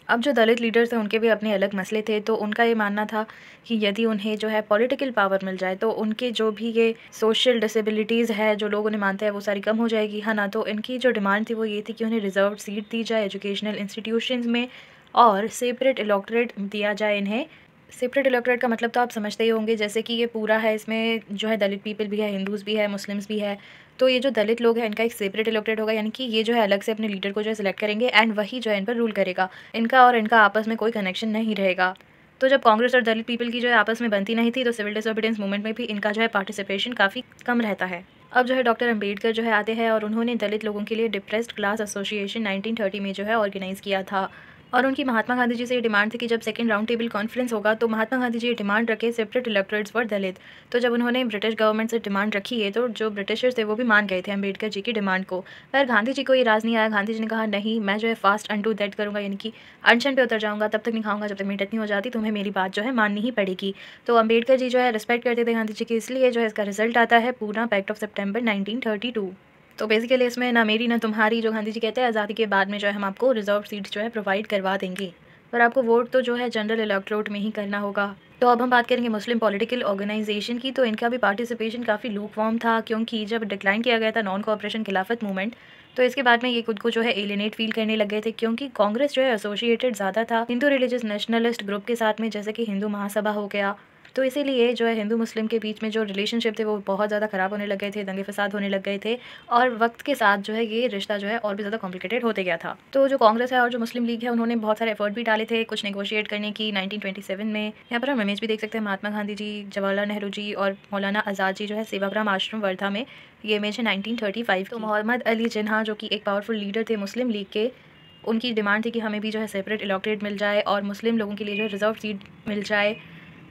अब जो दलित लीडर्स थे उनके भी अपने अलग मसले थे, तो उनका ये मानना था कि यदि उन्हें जो है पॉलिटिकल पावर मिल जाए तो उनके जो भी ये सोशल डिसेबिलिटीज़ है जो लोग उन्हें मानते हैं वो सारी कम हो जाएगी, है ना। तो इनकी जो डिमांड थी वो ये थी कि उन्हें रिजर्व सीट दी जाए एजुकेशनल इंस्टीट्यूशंस में, और सेपरेट इलेक्टोरेट दिया जाए इन्हें। सेपरेट इलेक्टोरेट का मतलब तो आप समझते ही होंगे, जैसे कि ये पूरा है, इसमें जो है दलित पीपल भी है, हिंदूज़ भी है, मुस्लिम्स भी है। तो ये जो दलित लोग हैं इनका एक सेपरेट इलेक्टोरेट होगा, यानी कि ये जो है अलग से अपने लीडर को जो है सिलेक्ट करेंगे, एंड वही जो है इन पर रूल करेगा। इनका और इनका आपस में कोई कनेक्शन नहीं रहेगा। तो जब कांग्रेस और दलित पीपल की जो है आपस में बनती नहीं थी, तो सिविल डिसोबीडियंस मूवमेंट में भी इनका जो है पार्टिसिपेशन काफ़ी कम रहता है। अब जो है डॉक्टर अंबेडकर जो है आते हैं, और उन्होंने दलित लोगों के लिए डिप्रेस्ड क्लास एसोसिएशन 1930 में जो है ऑर्गेनाइज़ किया था। और उनकी महात्मा गांधी जी से ये डिमांड थी कि जब सेकंड राउंड टेबल कॉन्फ्रेंस होगा तो महात्मा गांधी जी ये डिमांड रखे सेपरेट इलेक्टोरेट्स फॉर दलित। तो जब उन्होंने ब्रिटिश गवर्नमेंट से डिमांड रखी है, तो जो ब्रिटिशर्स थे वो भी मान गए थे अम्बेडकर जी की डिमांड को। पर गांधी जी को ये राज नहीं आया। गांधी जी ने कहा नहीं, मैं जो है फास्ट अनटू दैट करूँगा, यानी कि अनशन पे उतर जाऊँगा, तब तक नहीं खाऊंगा जब तक मेरी डेथ नहीं हो जाती, तुम्हें मेरी बात जो है माननी ही पड़ेगी। तो अम्बेडकर जी जो है रिस्पेक्ट करते थे गांधी जी की, इसलिए जो है इसका रिजल्ट आता है पूरा पैक्ट ऑफ सितंबर 1932। तो बेसिकली इसमें ना मेरी ना तुम्हारी, जो गांधी जी कहते हैं, आज़ादी के बाद में जो है हम आपको रिजर्व सीट जो है प्रोवाइड करवा देंगे, पर आपको वोट तो जो है जनरल इलेक्टोरेट में ही करना होगा। तो अब हम बात करेंगे मुस्लिम पॉलिटिकल ऑर्गेनाइजेशन की। तो इनका भी पार्टिसिपेशन काफ़ी लूकवार्म था, क्योंकि जब डिक्लाइन किया गया था नॉन कोऑपरेशन खिलाफत मूवमेंट, तो इसके बाद में ये खुद को जो है एलिनेट फील करने लग गए थे, क्योंकि कांग्रेस जो है एसोसिएटेड ज़्यादा था हिंदू रिलीजियस नेशनलिस्ट ग्रुप के साथ में, जैसे कि हिंदू महासभा हो गया। तो इसीलिए जो है हिंदू मुस्लिम के बीच में जो रिलेशनशिप थे वो बहुत ज़्यादा ख़राब होने लग गए थे, दंगे फसाद होने लग गए थे, और वक्त के साथ जो है ये रिश्ता जो है और भी ज़्यादा कॉम्प्लिकेटेड होते गया था। तो जो कांग्रेस है और जो मुस्लिम लीग है उन्होंने बहुत सारे एफर्ट भी डाले थे कुछ नेगोशिएट करने की 1927 में। यहाँ पर हम इमेज भी देख सकते हैं, महात्मा गांधी जी, जवाहरलाल नेहरू जी और मौलाना आज़ाद जी जो है सेवाग्राम आश्रम वर्धा में। ये इमेज है 1935। तो मोहम्मद अली जिन्ना, जो कि एक पावरफुल लीडर थे मुस्लिम लीग के, उनकी डिमांड थी कि हमें भी जो है सेपरेट इलेक्टोरेट मिल जाए और मुस्लिम लोगों के लिए जो है रिजर्व सीट मिल जाए,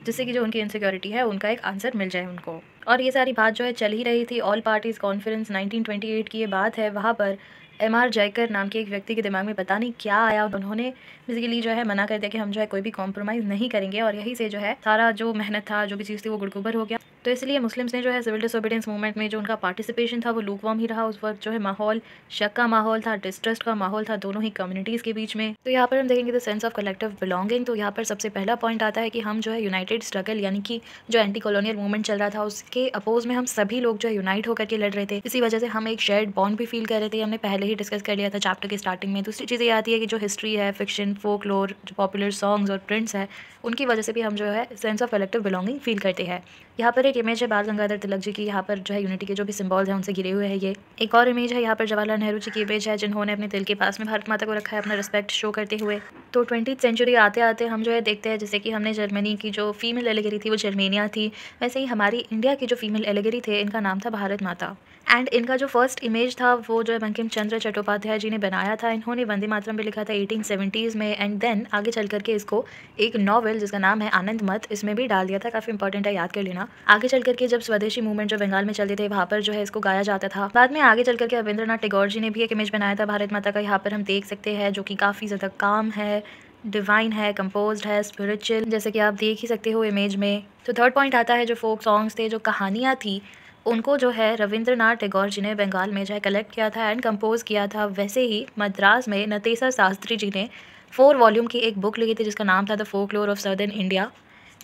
जिससे कि जो उनकी इनसिक्योरिटी है उनका एक आंसर मिल जाए उनको। और ये सारी बात जो है चल ही रही थी। ऑल पार्टीज़ कॉन्फ्रेंस 1928 की ये बात है। वहाँ पर M.R. जयकर नाम के एक व्यक्ति के दिमाग में पता नहीं क्या आया, उन्होंने बेसिकली जो है मना कर दिया कि हम जो है कोई भी कॉम्प्रोमाइज़ नहीं करेंगे, और यहीं से जो है सारा जो मेहनत था, जो भी चीज़ थी, वो गुड़गुबर हो गया। तो इसलिए मुस्लिम्स ने जो है सिविल डिसोबीडियंस मूवमेंट में जो उनका पार्टिसिपेशन था वो लूकवार्म ही रहा। उस वक्त जो है माहौल शक का माहौल था, डिस्ट्रस्ट का माहौल था दोनों ही कम्युनिटीज़ के बीच में। तो यहाँ पर हम देखेंगे the sense of collective belonging. तो यहाँ पर सबसे पहला पॉइंट आता है कि हम जो है यूनाइटेड स्ट्रगल, यानी कि जो एंटी कॉलोनियल मूवमेंट चल रहा था उसके अपोज में हम सभी लोग जो है यूनाइट होकर के लड़ रहे थे। इसी वजह से हम एक शेयर्ड बॉन्ड भी फील कर रहे थे। हमने पहले ही डिस्कस कर लिया था चैप्टर के स्टार्टिंग में। दूसरी चीज़ ये आती है कि जो हिस्ट्री है, फिक्शन, फोकलोर, जो पॉपुलर सॉन्ग्स और प्रिंट्स है, उनकी वजह से भी हम जो है sense of collective belonging feel करते हैं। यहाँ पर एक इमेज है बाल गंगाधर तिलक जी की। यहाँ पर जो है यूनिटी के जो भी सिंबल्स हैं उनसे घिरे हुए हैं। ये एक और इमेज है, यहाँ पर जवाहरलाल नेहरू जी की इमेज है, जिन्होंने अपने दिल के पास में भारत माता को रखा है अपना रिस्पेक्ट शो करते हुए। तो 20th सेंचुरी आते आते हम जो है देखते हैं, जैसे कि हमने जर्मनी की जो फीमेल एलिगेरी थी वो जर्मेनिया थी, वैसे ही हमारी इंडिया की जो फीमेल एलिगेरी थे इनका नाम था भारत माता। एंड इनका जो फर्स्ट इमेज था वो जो है बंकिम चंद्र चट्टोपाध्याय जी ने बनाया था। इन्होंने वंदे मातरम भी लिखा था 1870s में, एंड देन आगे चल करके इसको एक नॉवेल जिसका नाम है आनंद मत, इसमें भी डाल दिया था। काफ़ी इंपॉर्टेंट है, याद कर लेना। आगे चल करके जब स्वदेशी मूवमेंट जो बंगाल में चलते थे वहाँ पर जो है इसको गाया जाता था। बाद में आगे चल करके रविंद्रनाथ टैगोर जी ने भी एक इमेज बनाया था भारत माता का। यहाँ पर हम देख सकते हैं, जो कि काफ़ी ज़्यादा काम है, डिवाइन है, कंपोज्ड है, स्पिरिचुअल, जैसे कि आप देख ही सकते हो इमेज में। तो थर्ड पॉइंट आता है जो फोक सॉन्ग्स थे, जो कहानियाँ थी, उनको जो है रविंद्रनाथ टैगोर जी ने बंगाल में जो है कलेक्ट किया था एंड कंपोज किया था। वैसे ही मद्रास में नटेसा शास्त्री जी ने 4 वॉल्यूम की एक बुक लिखी थी जिसका नाम था the folklore of southern India.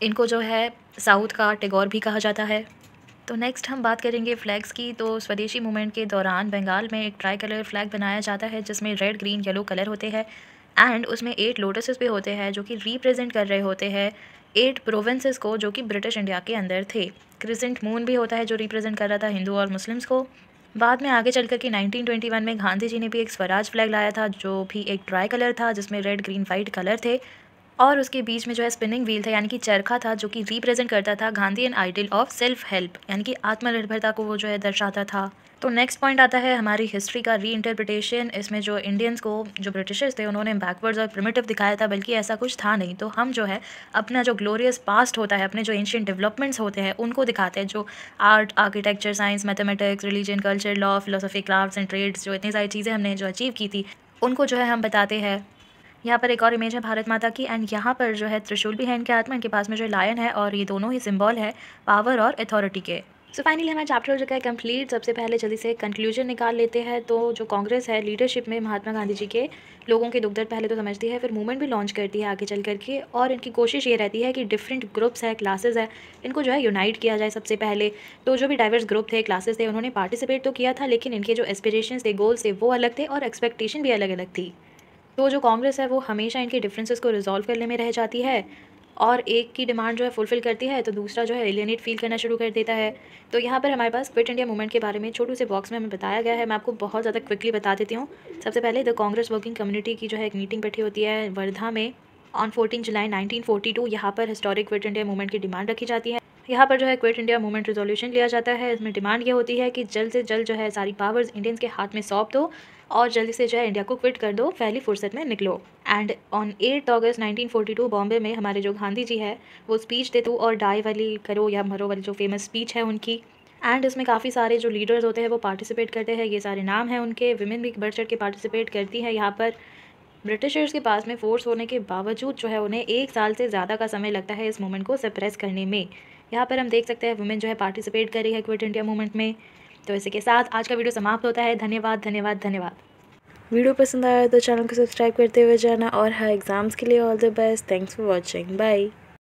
इनको जो है साउथ का टैगोर भी कहा जाता है। तो नेक्स्ट हम बात करेंगे फ्लैग्स की। तो स्वदेशी मूवमेंट के दौरान बंगाल में एक ट्राई कलर फ्लैग बनाया जाता है जिसमें रेड, ग्रीन, येलो कलर होते हैं एंड उसमें 8 लोटसेस भी होते हैं जो कि रिप्रेजेंट कर रहे होते हैं 8 प्रोविंसेस को जो कि ब्रिटिश इंडिया के अंदर थे। क्रिसेंट मून भी होता है जो रिप्रेजेंट कर रहा था हिंदू और मुस्लिम्स को। बाद में आगे चल कर के 1921 में गांधी जी ने भी एक स्वराज फ्लैग लाया था जो भी एक ट्राई कलर था जिसमें रेड, ग्रीन, वाइट कलर थे, और उसके बीच में जो है स्पिनिंग व्हील था यानी कि चरखा था जो कि रिप्रेजेंट करता था Gandhian ideal of self help, यानी कि आत्मनिर्भरता को वो जो है दर्शाता था। तो नेक्स्ट पॉइंट आता है हमारी हिस्ट्री का री इंटरप्रिटेशन। इसमें जो इंडियंस को जो ब्रिटिशर्स थे उन्होंने बैकवर्ड्स और प्रिमिटिव दिखाया था, बल्कि ऐसा कुछ था नहीं। तो हम जो है अपना जो ग्लोरियस पास्ट होता है, अपने जो एंशिएंट डेवलपमेंट्स होते हैं उनको दिखाते हैं, जो art, architecture, science, mathematics, religion, culture, law, philosophy, crafts and trades, जो इतनी सारी चीज़ें हमने जो अचीव की थी उनको जो है हम बताते हैं। यहाँ पर एक और इमेज है भारत माता की एंड यहाँ पर जो है त्रिशूल भी है इनके हाथ में, इनके पास में जो लायन है, और ये दोनों ही सिंबल है पावर और अथॉरिटी के। सो फाइनली हमारा चैप्टर हो चुका है कंप्लीट। सबसे पहले जल्दी से कंक्लूजन निकाल लेते हैं। तो जो कांग्रेस है लीडरशिप में महात्मा गांधी जी के लोगों के दुख दर्द पहले तो समझती है, फिर मूवमेंट भी लॉन्च करती है आगे चल करके, और इनकी कोशिश ये रहती है कि डिफरेंट ग्रुप्स है, क्लासेस है, इनको जो है यूनाइट किया जाए सबसे पहले। तो जो भी डाइवर्स ग्रुप थे, क्लासेस थे, उन्होंने पार्टिसिपेट तो किया था, लेकिन इनके जो एस्पिरेशंस थे, गोल्स थे, वो अलग थे और एक्सपेक्टेशन भी अलग अलग थी। तो जो कांग्रेस है वो हमेशा इनके डिफरेंसेस को रिजॉल्व करने में रह जाती है, और एक की डिमांड जो है फुलफिल करती है तो दूसरा जो है एलियनेट फील करना शुरू कर देता है। तो यहाँ पर हमारे पास क्विट इंडिया मूवमेंट के बारे में छोटू से बॉक्स में हमें बताया गया है। मैं आपको बहुत ज़्यादा क्विकली बता देती हूँ। सबसे पहले द कांग्रेस वर्किंग कम्युनिटी की जो है एक मीटिंग बैठी होती है वर्धा में ऑन 14 जुलाई 1942। यहाँ पर हिस्टोरिक क्विट इंडिया मूवमेंट की डिमांड रखी जाती है। यहाँ पर जो है क्विट इंडिया मूवमेंट रेजोल्यूशन लिया जाता है। इसमें डिमांड ये होती है कि जल्द से जल्द जो है सारी पावर्स इंडियंस के हाथ में सौंप दो और जल्दी से जो है इंडिया को क्विट कर दो, पहली फुर्सत में निकलो। एंड ऑन 8 अगस्त 1942 बॉम्बे में हमारे जो गांधी जी है वो स्पीच दे दो और डाई वाली करो या मरो वाली जो फेमस स्पीच है उनकी। एंड इसमें काफ़ी सारे जो लीडर्स होते हैं वो पार्टिसिपेट करते हैं, ये सारे नाम हैं उनके। विमेन भी बढ़ चढ़ के पार्टिसिपेट करती हैं। यहाँ पर ब्रिटिशर्स के पास में फोर्स होने के बावजूद जो है उन्हें 1 साल से ज़्यादा का समय लगता है इस मूवमेंट को सप्रेस करने में। यहाँ पर हम देख सकते हैं वुमेन जो है पार्टिसिपेट कर रही है क्विट इंडिया मूवमेंट में। तो इसी के साथ आज का वीडियो समाप्त होता है। धन्यवाद धन्यवाद धन्यवाद। वीडियो पसंद आया तो चैनल को सब्सक्राइब करते हुए जाना, और हाँ एग्ज़ाम्स के लिए all the best. Thanks for watching. Bye.